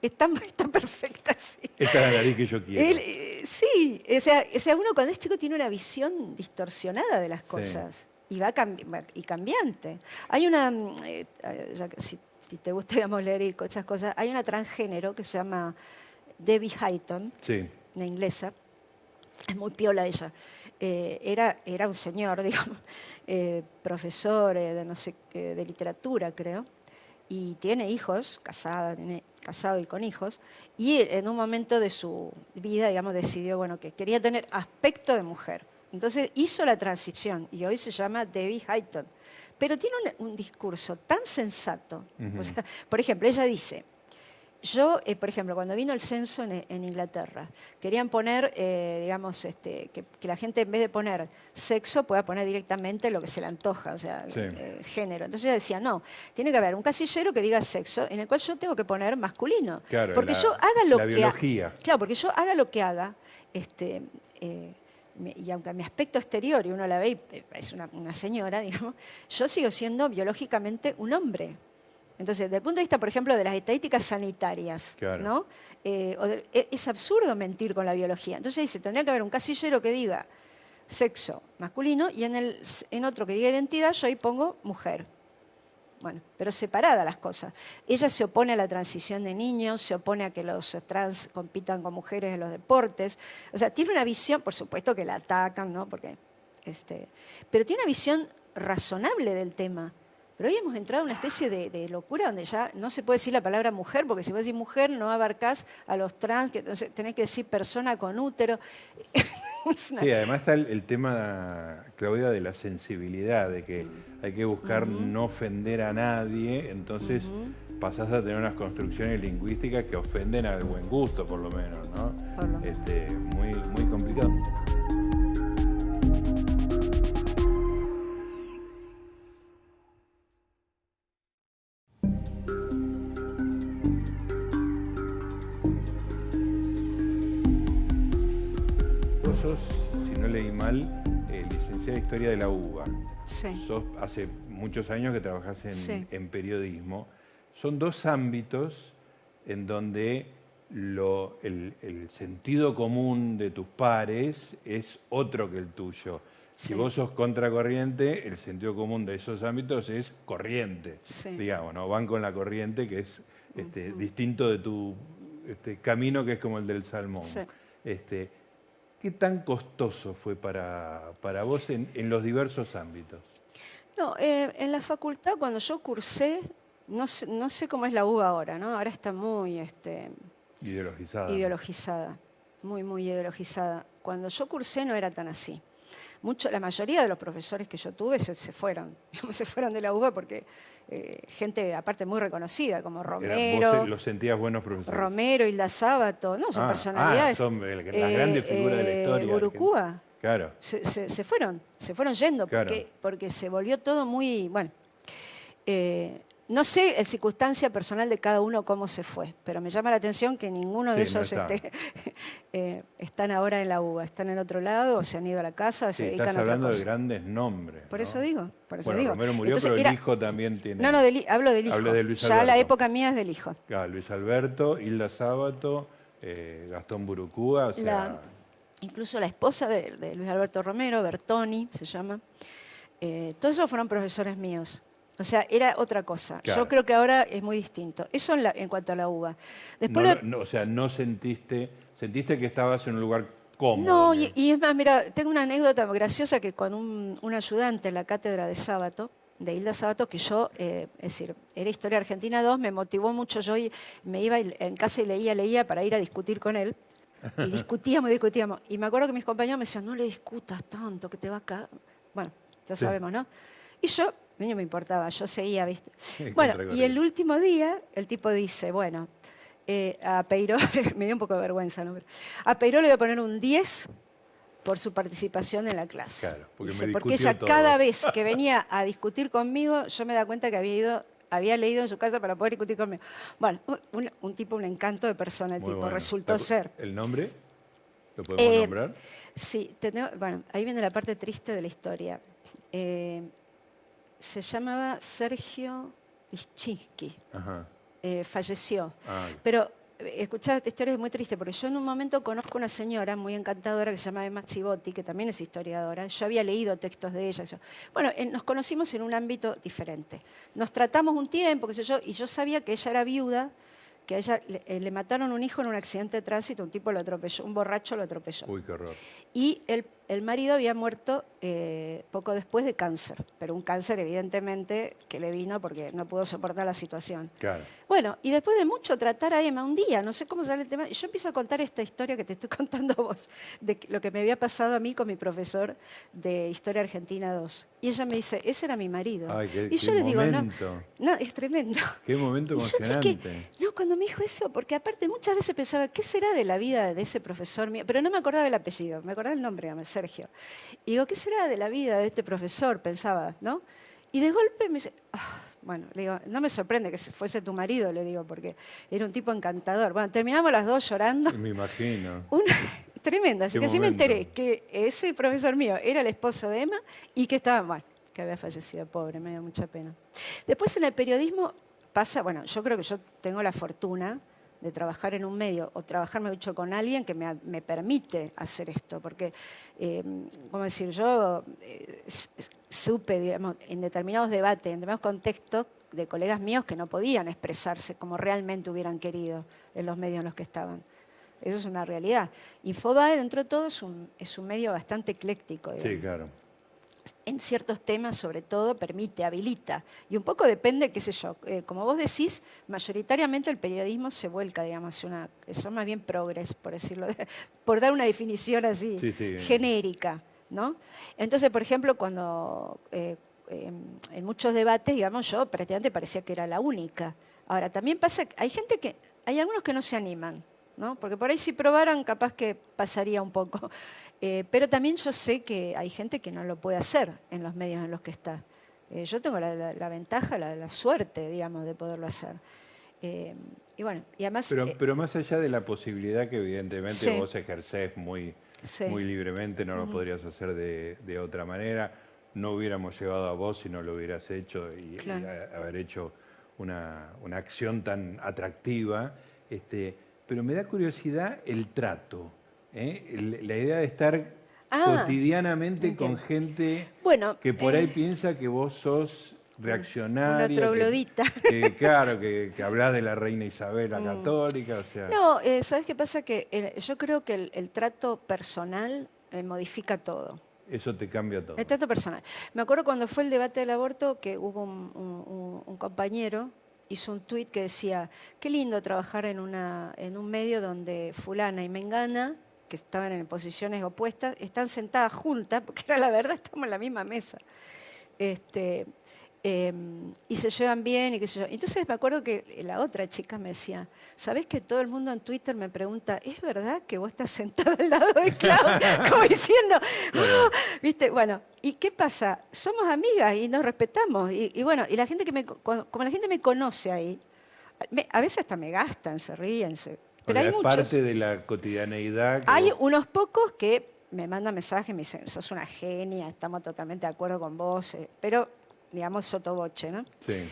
B: está perfecta así.
A: Esta es la nariz que yo quiero.
B: Sí, o sea, uno cuando es chico tiene una visión distorsionada de las cosas y va y cambiante. Hay una, si te gusta, digamos, leer y esas cosas, hay una transgénero que se llama Debbie Hayton,
A: Sí.
B: una inglesa, es muy piola ella. Era un señor, digamos, profesor de, no sé, de literatura, creo, y tiene hijos, casado y con hijos, y en un momento de su vida, digamos, decidió, bueno, que quería tener aspecto de mujer. Entonces hizo la transición y hoy se llama Debbie Hayton. Pero tiene un discurso tan sensato. O sea, por ejemplo, ella dice... Yo, por ejemplo, cuando vino el censo en Inglaterra, querían poner, digamos, que la gente en vez de poner sexo pueda poner directamente lo que se le antoja, o sea, género. Entonces ella decía, no, tiene que haber un casillero que diga sexo, en el cual yo tengo que poner masculino.
A: Claro,
B: porque yo haga lo
A: la
B: que
A: biología.
B: Claro, porque yo haga lo que haga, y aunque a mi aspecto exterior, y uno la ve y es una señora, digamos, yo sigo siendo biológicamente un hombre. Entonces, desde el punto de vista, por ejemplo, de las estadísticas sanitarias, ¿no? Es absurdo mentir con la biología. Entonces dice, tendría que haber un casillero que diga sexo masculino y en otro que diga identidad, yo ahí pongo mujer. Bueno, pero separadas las cosas. Ella se opone a la transición de niños, se opone a que los trans compitan con mujeres en los deportes. O sea, tiene una visión, por supuesto que la atacan, ¿no? Pero tiene una visión razonable del tema. Pero hoy hemos entrado en una especie de locura donde ya no se puede decir la palabra mujer, porque si vos decís mujer no abarcás a los trans, que entonces tenés que decir persona con útero.
A: Sí, además está el tema, Claudia, de la sensibilidad, de que hay que buscar no ofender a nadie, entonces pasás a tener unas construcciones lingüísticas que ofenden al buen gusto, por lo menos, ¿no? Muy, muy complicado. Vos sos, si no leí mal, licenciada de Historia de la UBA.
B: Sí.
A: Sos hace muchos años que trabajás en periodismo. Son dos ámbitos en donde el sentido común de tus pares es otro que el tuyo. Si vos sos contracorriente, el sentido común de esos ámbitos es corriente, digamos, ¿no? Van con la corriente, que es distinto de tu camino, que es como el del salmón. ¿Qué tan costoso fue para vos en los diversos ámbitos?
B: No, en la facultad, cuando yo cursé, no sé cómo es la UBA ahora, ¿no? Ahora está muy ideologizada, muy, muy ideologizada. Cuando yo cursé no era tan así. La mayoría de los profesores que yo tuve se fueron, digamos, se fueron de la UBA porque gente aparte muy reconocida, como Romero,
A: ¿Vos los sentías buenos profesores?
B: Romero, Hilda Sábato, no, son personalidades.
A: Son las grandes figuras de la historia.
B: Burucúa.
A: Claro.
B: Se fueron yendo
A: Claro.
B: porque se volvió todo muy, bueno, no sé el circunstancia personal de cada uno cómo se fue, pero me llama la atención que ninguno de
A: Sí, no
B: esos
A: está.
B: están ahora en la UBA, están en otro lado, o se han ido a la casa,
A: Sí,
B: se dedican
A: estás
B: a otra
A: hablando de
B: cosa.
A: grandes nombres.
B: Por
A: ¿no?
B: eso digo, por eso
A: Bueno,
B: digo.
A: Romero murió,
B: Entonces,
A: pero el hijo también tiene...
B: No, hablo del hijo.
A: Hablé de Luis
B: ya la
A: Alberto.
B: época mía es del hijo.
A: Claro, Luis Alberto, Hilda Sábato, Gastón Burucúa, o sea...
B: Incluso la esposa de Luis Alberto Romero, Bertoni se llama, todos esos fueron profesores míos. O sea, era otra cosa.
A: Claro.
B: Yo creo que ahora es muy distinto. Eso en cuanto a la UBA. Después
A: o sea, no sentiste que estabas en un lugar cómodo.
B: no,
A: ¿no?
B: y es más, mira, tengo una anécdota graciosa que con un ayudante en la cátedra de Sábato, de Hilda Sábato, que yo, es decir, era Historia Argentina 2, me motivó mucho. Yo me iba en casa y leía para ir a discutir con él. Y discutíamos. Y me acuerdo que mis compañeros me decían, no le discutas tanto, que te va a caer. Bueno, ya sabemos, ¿no? Y yo, a mí no me importaba, yo seguía, ¿viste? Bueno, y el último día, el tipo dice, bueno, a Peiró, me dio un poco de vergüenza, ¿no? A Peiró le voy a poner un 10 por su participación en la clase.
A: Claro, porque
B: dice,
A: me
B: porque
A: discutió
B: ella
A: todo.
B: cada vez que venía a discutir conmigo, yo me da cuenta que había leído en su casa para poder discutir conmigo. Bueno, un tipo, un encanto de persona, el
A: Muy
B: tipo
A: bueno.
B: resultó ser.
A: ¿El nombre? ¿Lo podemos nombrar?
B: Sí, bueno, ahí viene la parte triste de la historia. Se llamaba Sergio Lischinski.
A: Ajá.
B: Falleció.
A: Ah,
B: Pero escuchá, esta historia es muy triste, porque yo en un momento conozco una señora muy encantadora que se llama Emma Zibotti, que también es historiadora. Yo había leído textos de ella. Bueno, nos conocimos en un ámbito diferente. Nos tratamos un tiempo, qué sé yo, y yo sabía que ella era viuda, que a ella le mataron un hijo en un accidente de tránsito, un tipo lo atropelló, un borracho lo atropelló.
A: uy, qué horror.
B: Y el marido había muerto poco después de cáncer, pero un cáncer evidentemente que le vino porque no pudo soportar la situación.
A: Claro.
B: Bueno, y después de mucho tratar a Emma, un día, no sé cómo sale el tema, y yo empiezo a contar esta historia que te estoy contando a vos, de lo que me había pasado a mí con mi profesor de Historia Argentina 2. Y ella me dice, ese era mi marido.
A: Ay,
B: y yo le digo,
A: momento.
B: no, es tremendo.
A: Qué momento
B: Y yo decía
A: emocionante.
B: no, cuando me dijo eso, porque aparte muchas veces pensaba, ¿qué será de la vida de ese profesor mío? Pero no me acordaba el apellido, me acordaba el nombre, Sergio. Y digo, ¿qué será de la vida de este profesor? Pensaba, ¿no? Y de golpe me dice, bueno, le digo, no me sorprende que fuese tu marido, le digo, porque era un tipo encantador. Bueno, terminamos las dos llorando.
A: Me imagino.
B: Tremenda, así
A: Qué
B: que sí me
A: momento.
B: enteré que ese profesor mío era el esposo de Emma y que estaba, bueno, que había fallecido, pobre, me dio mucha pena. Después en el periodismo pasa, bueno, yo creo que yo tengo la fortuna de trabajar en un medio o trabajar, me he dicho, con alguien que me permite hacer esto, porque, ¿cómo decir? Yo supe, digamos, en determinados debates, en determinados contextos de colegas míos que no podían expresarse como realmente hubieran querido en los medios en los que estaban. Eso es una realidad. Infobae, dentro de todo, es un medio bastante ecléctico, digamos.
A: Sí, claro.
B: En ciertos temas, sobre todo, permite, habilita. Y un poco depende, qué sé yo, como vos decís, mayoritariamente el periodismo se vuelca, digamos, son más bien progres, por decirlo, por dar una definición así,
A: Sí.
B: genérica, ¿no? Entonces, por ejemplo, cuando en muchos debates, digamos, yo prácticamente parecía que era la única. Ahora, también pasa que hay algunos que no se animan, ¿no? Porque por ahí si probaran, capaz que pasaría un poco. Pero también yo sé que hay gente que no lo puede hacer en los medios en los que está. Yo tengo la ventaja, la suerte, digamos, de poderlo hacer. Y bueno, y además...
A: Pero más allá de la posibilidad que evidentemente
B: Sí.
A: vos ejercés muy
B: Sí.
A: libremente, no lo podrías hacer de otra manera, no hubiéramos llegado a vos si no lo hubieras hecho y
B: Claro.
A: haber hecho una acción tan atractiva. Pero me da curiosidad el trato, la idea de estar cotidianamente
B: entiendo.
A: con gente
B: Bueno,
A: que por ahí piensa que vos sos reaccionaria.
B: una troglodita.
A: Claro, que hablás de la reina Isabel la católica, o sea...
B: No, ¿sabes qué pasa? Que yo creo que el trato personal modifica todo.
A: Eso te cambia todo.
B: El trato personal. Me acuerdo cuando fue el debate del aborto que hubo un compañero hizo un tuit que decía, qué lindo trabajar en un medio donde fulana y mengana, que estaban en posiciones opuestas, están sentadas juntas, porque era la verdad, estamos en la misma mesa. Y se llevan bien y qué sé yo. Entonces me acuerdo que la otra chica me decía, ¿sabés que todo el mundo en Twitter me pregunta, ¿es verdad que vos estás sentada al lado de Claudia? Como diciendo, "Oh", ¿viste? Bueno, ¿y qué pasa? Somos amigas y nos respetamos. Y bueno, y la gente como la gente me conoce ahí, a veces hasta me gastan, se ríen, pero hay
A: Es
B: muchos.
A: parte de la cotidianeidad.
B: Hay unos pocos que me mandan mensajes y me dicen, sos una genia, estamos totalmente de acuerdo con vos, pero digamos sotoboche, ¿no?
A: Sí.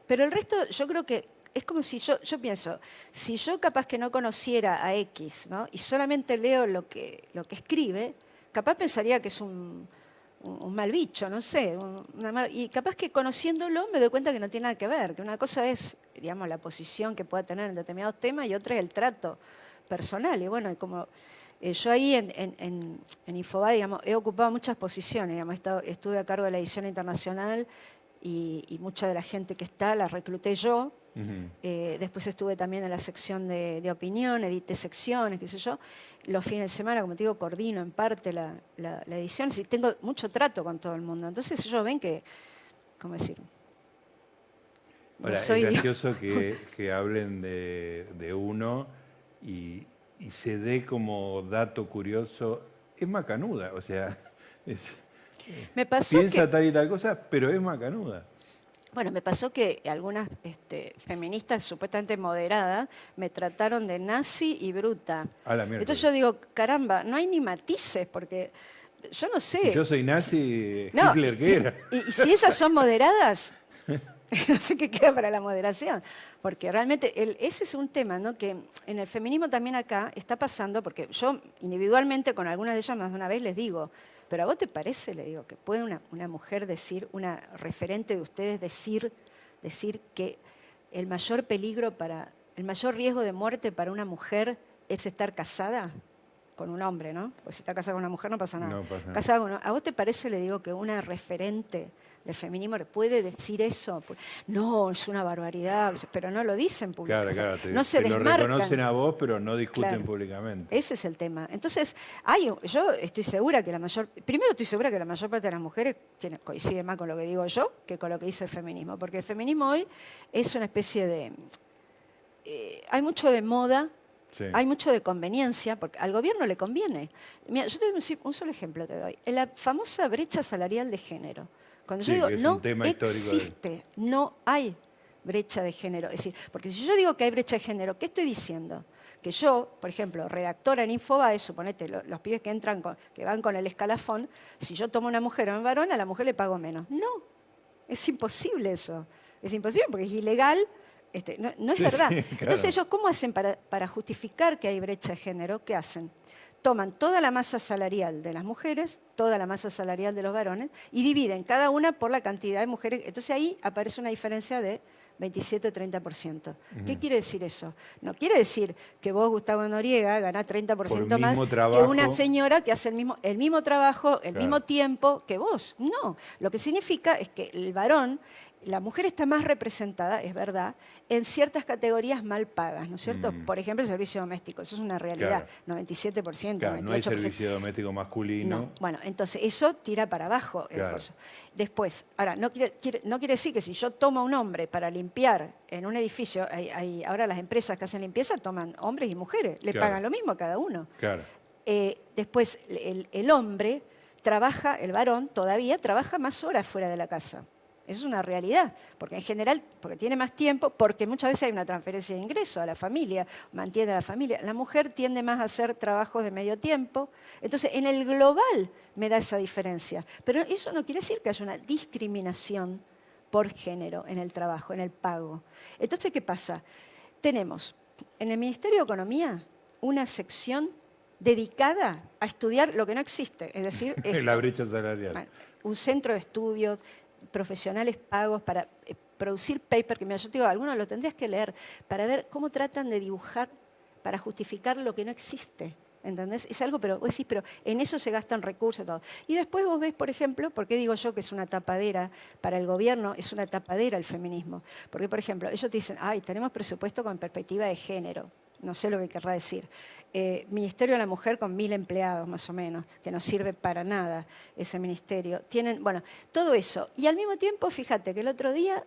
B: Pero el resto yo creo que es como si yo pienso, si yo capaz que no conociera a X, ¿no? Y solamente leo lo que escribe, capaz pensaría que es un mal bicho, no sé. Y capaz que conociéndolo me doy cuenta que no tiene nada que ver, que una cosa es, digamos, la posición que pueda tener en determinados temas y otra es el trato personal. Y bueno, como yo ahí en Infobae, digamos, he ocupado muchas posiciones, digamos, estuve a cargo de la edición internacional y mucha de la gente que está la recluté yo. Después estuve también en la sección de opinión, edité secciones, qué sé yo. Los fines de semana, como te digo, coordino en parte la edición. Y tengo mucho trato con todo el mundo. Entonces ellos ven que, ¿cómo decir?
A: Ahora,
B: soy
A: es gracioso que hablen de uno y se dé como dato curioso. Es macanuda, o sea,
B: Me pasó
A: piensa
B: que,
A: tal y tal cosa, pero es macanuda.
B: bueno, me pasó que algunas feministas supuestamente moderadas me trataron de nazi y bruta.
A: A la miércoles.
B: Entonces yo digo, caramba, no hay ni matices, porque yo no sé.
A: Yo soy nazi,
B: No,
A: Hitler, ¿qué era?
B: y si ellas son moderadas, no sé qué queda para la moderación, porque realmente ese es un tema, ¿no? Que en el feminismo también acá está pasando, porque yo individualmente con algunas de ellas más de una vez les digo, pero ¿a vos te parece, le digo, que puede una mujer decir, una referente de ustedes decir que el mayor riesgo de muerte para una mujer es estar casada con un hombre, ¿no? Pues si está casada con una mujer no pasa nada.
A: No pasa nada.
B: Casada con ¿A vos te parece, le digo, que una referente del feminismo puede decir eso? No, es una barbaridad, pero no lo dicen públicamente.
A: Claro,
B: No se
A: te lo
B: desmarcan.
A: reconocen a vos, pero no discuten
B: Claro.
A: públicamente.
B: Ese es el tema. Entonces, yo estoy segura que primero estoy segura que la mayor parte de las mujeres coincide más con lo que digo yo que con lo que dice el feminismo, porque el feminismo hoy es una especie de... hay mucho de moda.
A: Sí.
B: Hay mucho de conveniencia, porque al gobierno le conviene. Mira, yo te doy un solo ejemplo, te doy. En la famosa brecha salarial de género. Cuando
A: Sí,
B: yo digo,
A: que es
B: no
A: un tema histórico
B: existe, no hay brecha de género. Es decir, porque si yo digo que hay brecha de género, ¿qué estoy diciendo? Que yo, por ejemplo, redactora en Infobae, suponete, los pibes que entran, que van con el escalafón, si yo tomo una mujer o un varón, a la mujer le pago menos. No, es imposible eso. Es imposible porque es ilegal. No es
A: Sí,
B: verdad.
A: sí, claro.
B: Entonces ellos, ¿cómo hacen para justificar que hay brecha de género? ¿Qué hacen? Toman toda la masa salarial de las mujeres, toda la masa salarial de los varones y dividen cada una por la cantidad de mujeres. Entonces ahí aparece una diferencia de 27-30%. ¿Qué quiere decir eso? No quiere decir que vos, Gustavo Noriega, ganás 30% más que
A: trabajo.
B: una señora que hace el mismo trabajo, el
A: Claro.
B: mismo tiempo que vos. No, lo que significa es que el varón, la mujer está más representada, es verdad, en ciertas categorías mal pagas, ¿no es cierto? Por ejemplo, el servicio doméstico, eso es una realidad,
A: Claro.
B: 97%,
A: Claro,
B: 98%.
A: no hay servicio doméstico masculino.
B: No, bueno, entonces eso tira para abajo el
A: Claro.
B: coso. Después, ahora, no quiere decir que si yo tomo a un hombre para limpiar en un edificio, ahora las empresas que hacen limpieza toman hombres y mujeres, le
A: Claro.
B: pagan lo mismo a cada uno.
A: Claro.
B: Después, el hombre trabaja, el varón todavía trabaja más horas fuera de la casa. Eso es una realidad, porque en general, porque tiene más tiempo, porque muchas veces hay una transferencia de ingreso a la familia, mantiene a la familia. La mujer tiende más a hacer trabajos de medio tiempo. Entonces, en el global me da esa diferencia. Pero eso no quiere decir que haya una discriminación por género en el trabajo, en el pago. Entonces, ¿qué pasa? Tenemos en el Ministerio de Economía una sección dedicada a estudiar lo que no existe, es decir,
A: La brecha salarial.
B: bueno, un centro de estudios, profesionales pagos para producir paper, que mira, yo te digo, algunos lo tendrías que leer para ver cómo tratan de dibujar para justificar lo que no existe ¿entendés? Es algo, pero vos decís, pero en eso se gastan recursos y todo. Y después vos ves, por ejemplo, ¿por qué digo yo que es una tapadera para el gobierno? Es una tapadera el feminismo. Porque, por ejemplo, ellos te dicen, ay, tenemos presupuesto con perspectiva de género. No sé lo que querrá decir. Ministerio de la Mujer con 1000 empleados, más o menos, que no sirve para nada ese ministerio. Tienen, bueno, todo eso. Y al mismo tiempo, fíjate que el otro día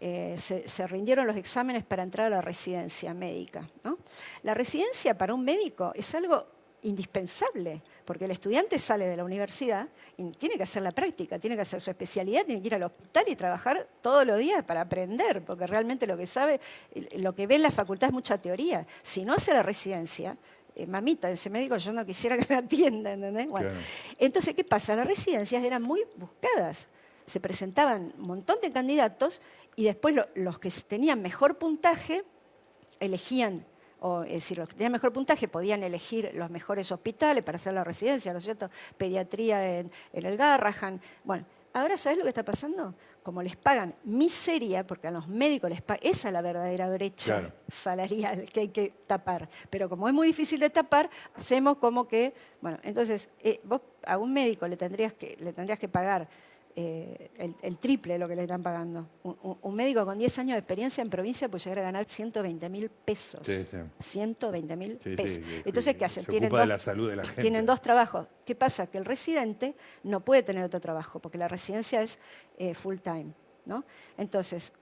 B: se rindieron los exámenes para entrar a la residencia médica, ¿no? La residencia para un médico es algo indispensable, porque el estudiante sale de la universidad y tiene que hacer la práctica, tiene que hacer su especialidad, tiene que ir al hospital y trabajar todos los días para aprender, porque realmente lo que sabe, lo que ve en la facultad es mucha teoría. Si no hace la residencia, mamita, ese médico yo no quisiera que me atienda, ¿entendés? Bueno,
A: Claro.
B: entonces, ¿qué pasa? Las residencias eran muy buscadas. Se presentaban un montón de candidatos y después los que tenían mejor puntaje elegían, o es decir, los que tenían mejor puntaje podían elegir los mejores hospitales para hacer la residencia, ¿no es cierto? Pediatría en el Garrahan. Bueno, ahora ¿sabés lo que está pasando? Como les pagan miseria, porque a los médicos les pagan, esa es la verdadera brecha
A: Claro.
B: salarial que hay que tapar. Pero como es muy difícil de tapar, hacemos como que, bueno, entonces vos a un médico le tendrías que pagar el triple de lo que le están pagando. Un médico con 10 años de experiencia en provincia puede llegar a ganar 120.000 pesos.
A: Sí, sí.
B: 120.000
A: Sí, sí,
B: pesos.
A: que-
B: Entonces,
A: que
B: ¿qué hacen?
A: se ocupa de la salud de la gente.
B: Tienen dos trabajos. ¿Qué pasa? Que el residente no puede tener otro trabajo, porque la residencia es full time, ¿no? Entonces,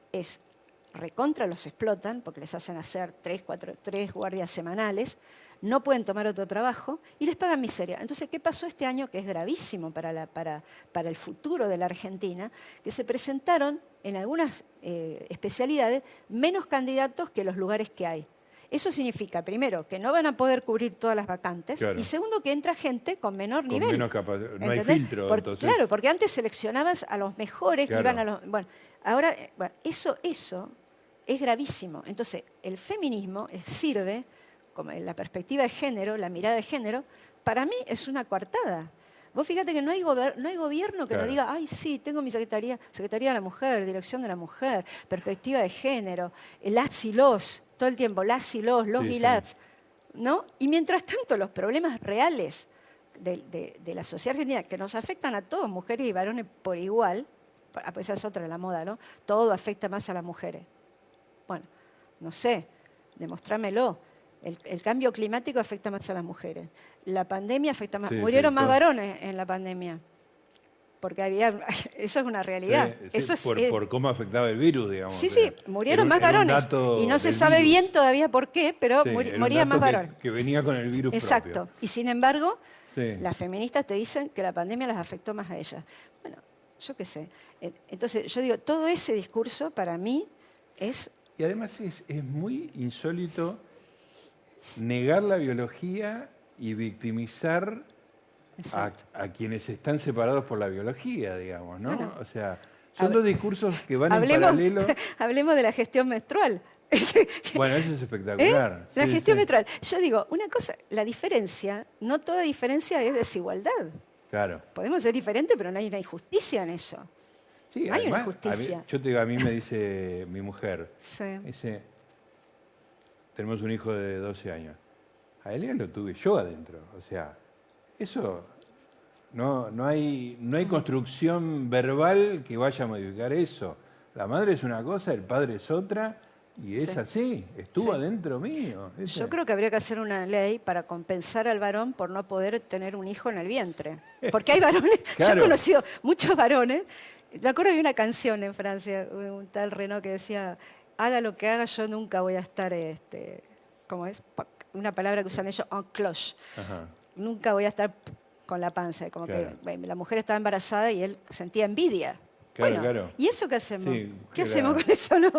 B: recontra los explotan, porque les hacen hacer 3 guardias semanales, no pueden tomar otro trabajo y les pagan miseria. Entonces, ¿qué pasó este año? Que es gravísimo para el futuro de la Argentina, que se presentaron en algunas especialidades menos candidatos que los lugares que hay. Eso significa, primero, que no van a poder cubrir todas las vacantes,
A: Claro.
B: y segundo, que entra gente con menor
A: Con
B: nivel.
A: menos no hay
B: ¿Entendés?
A: filtro, entonces.
B: Claro, porque antes seleccionabas a los mejores que
A: Claro.
B: iban a los... Bueno, ahora, bueno, eso es gravísimo. Entonces, el feminismo sirve, como en la perspectiva de género, la mirada de género, para mí es una coartada. Vos fíjate que no hay gobierno que
A: Claro.
B: no diga, ay, sí, tengo mi Secretaría de la Mujer, Dirección de la Mujer, perspectiva de género, las y los, todo el tiempo, las y los
A: Sí,
B: milats, ¿no? Y mientras tanto, los problemas reales de la sociedad argentina, que nos afectan a todos, mujeres y varones por igual, esa es otra de la moda, ¿no? Todo afecta más a las mujeres. Bueno, no sé, demostrámelo. El cambio climático afecta más a las mujeres. La pandemia afecta más.
A: Sí,
B: Murieron
A: sí,
B: más
A: todo.
B: varones en la pandemia. Porque eso es una realidad.
A: Sí, sí,
B: Eso es,
A: por cómo afectaba el virus, digamos.
B: sí,
A: o sea,
B: sí, murieron más
A: era un
B: varones.
A: dato
B: Y no se
A: del
B: sabe
A: virus.
B: bien todavía por qué, pero
A: Sí, era un
B: morían más
A: dato
B: varones.
A: que venía con el virus
B: Exacto.
A: propio.
B: Y sin embargo,
A: Sí.
B: las feministas te dicen que la pandemia las afectó más a ellas. Bueno, yo qué sé. Entonces, yo digo, todo ese discurso para mí es...
A: Y además es muy insólito negar la biología y victimizar
B: Exacto.
A: a quienes están separados por la biología, digamos, ¿no?
B: Bueno.
A: O sea, son
B: Hab-
A: dos discursos que van en
B: Hablemos,
A: paralelo.
B: hablemos de la gestión menstrual.
A: Bueno, eso es espectacular.
B: La
A: Sí,
B: gestión
A: sí.
B: menstrual. Yo digo, una cosa, la diferencia, no toda diferencia es desigualdad.
A: Claro.
B: Podemos ser diferentes, pero no hay una injusticia en eso.
A: Sí,
B: No hay una
A: además,
B: justicia.
A: yo te digo, a mí me dice mi mujer,
B: Sí.
A: dice, tenemos un hijo de 12 años. A él lo tuve yo adentro. O sea, eso no hay construcción verbal que vaya a modificar eso. La madre es una cosa, el padre es otra, y es
B: Sí.
A: así. Estuvo
B: Sí.
A: adentro mío.
B: Yo creo que habría que hacer una ley para compensar al varón por no poder tener un hijo en el vientre. Porque hay varones, yo
A: Claro.
B: he conocido muchos varones. Me acuerdo de una canción en Francia, un tal Renaud que decía, haga lo que haga, yo nunca voy a estar, ¿cómo es? Una palabra que usan ellos, en cloche.
A: Ajá.
B: Nunca voy a estar como la panza. Como
A: Claro.
B: que la mujer estaba embarazada y él sentía envidia.
A: Claro,
B: Bueno,
A: claro.
B: ¿y eso qué hacemos?
A: Sí,
B: ¿Qué
A: era-
B: hacemos con eso? No?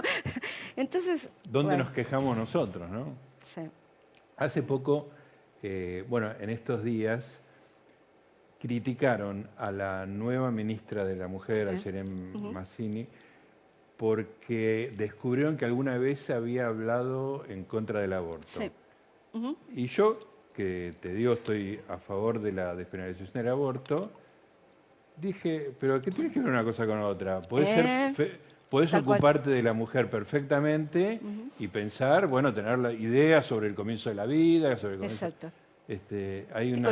B: Entonces,
A: ¿Dónde
B: bueno,
A: nos quejamos nosotros, no?
B: sí.
A: Hace poco, bueno, en estos días, criticaron a la nueva ministra de la Mujer,
B: Sí.
A: a Jerem Mazzini, porque descubrieron que alguna vez había hablado en contra del aborto.
B: Sí. Ujú.
A: Y yo, que te digo, estoy a favor de la despenalización del aborto, dije, pero ¿qué tiene que ver una cosa con la otra? Podés
B: tal cual.
A: ocuparte de la mujer perfectamente y pensar, bueno, tener la idea sobre el comienzo de la vida, sobre el comienzo...
B: Exacto.
A: Hay una...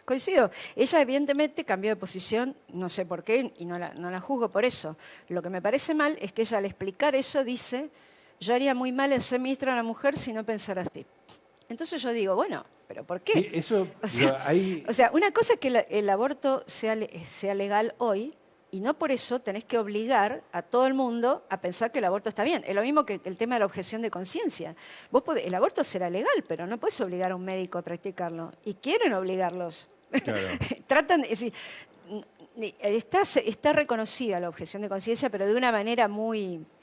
B: Coincido. Ella evidentemente cambió de posición, no sé por qué, y no la juzgo por eso. Lo que me parece mal es que ella al explicar eso dice, yo haría muy mal en ser ministra de la mujer si no pensara así. Entonces yo digo, bueno, ¿pero por qué?
A: Sí, eso,
B: O sea, una cosa es que el aborto sea legal hoy, y no por eso tenés que obligar a todo el mundo a pensar que el aborto está bien. Es lo mismo que el tema de la objeción de conciencia. El aborto será legal, pero no puedes obligar a un médico a practicarlo. Y quieren obligarlos.
A: Claro.
B: Tratan, es decir, está reconocida la objeción de conciencia, pero de una manera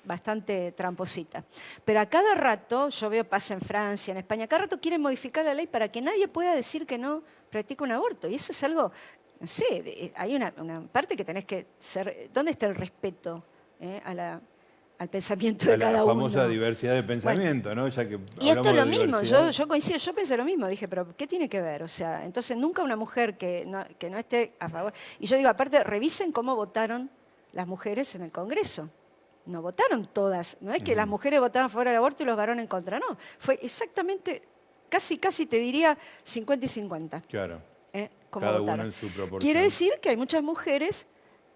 B: bastante tramposita. Pero a cada rato, yo veo pasa en Francia, en España, a cada rato quieren modificar la ley para que nadie pueda decir que no practica un aborto. Y eso es algo, no sé, hay una parte que tenés que ser... ¿Dónde está el respeto al pensamiento de cada uno?
A: La famosa diversidad de pensamiento,
B: bueno,
A: ¿no? Ya que
B: y esto es lo mismo,
A: diversidad...
B: yo coincido, yo pensé lo mismo, dije, pero ¿qué tiene que ver? O sea, entonces nunca una mujer que no esté a favor... Y yo digo, aparte, revisen cómo votaron las mujeres en el Congreso. No votaron todas, no es que las mujeres votaron a favor del aborto y los varones en contra, no. Fue exactamente, casi te diría 50 y 50.
A: Claro,
B: Como
A: cada
B: votaron.
A: uno en su proporción.
B: Quiere decir que hay muchas mujeres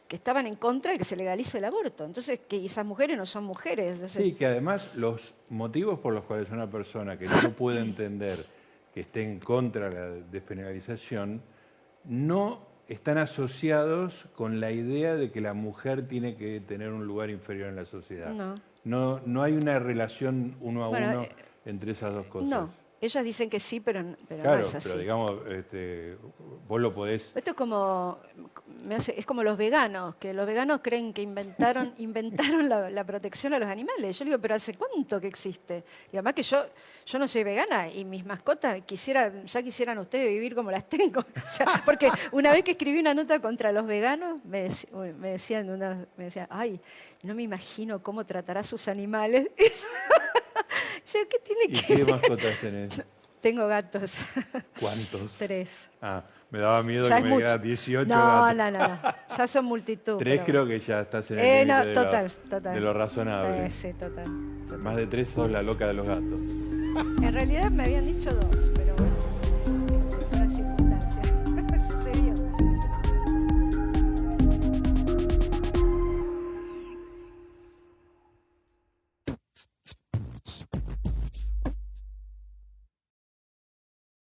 B: que estaban en contra de que se legalice el aborto. Entonces, que esas mujeres no son mujeres. Entonces,
A: sí, que además los motivos por los cuales una persona que no puede entender que esté en contra de la despenalización no están asociados con la idea de que la mujer tiene que tener un lugar inferior en la sociedad. No hay una relación uno a uno entre esas dos cosas.
B: No. Ellas dicen que sí, pero
A: claro,
B: no es así.
A: pero digamos, vos lo podés...
B: Esto es como los veganos, que los veganos creen que inventaron la protección a los animales. Yo digo, pero ¿hace cuánto que existe? Y además que yo no soy vegana y mis mascotas ya quisieran ustedes vivir como las tengo. O sea, porque una vez que escribí una nota contra los veganos, me decían, ay, no me imagino cómo tratará a sus animales. ¿Qué tiene
A: ¿Y qué mascotas tenés?
B: Tengo gatos.
A: ¿Cuántos?
B: 3.
A: Me daba miedo
B: Ya
A: que me diera 18 gatos.
B: No. Ya son multitud.
A: 3 creo que ya estás en el límite
B: total.
A: de lo razonable.
B: Sí, total.
A: Más de 3 sos la loca de los gatos.
B: En realidad me habían dicho 2, pero bueno.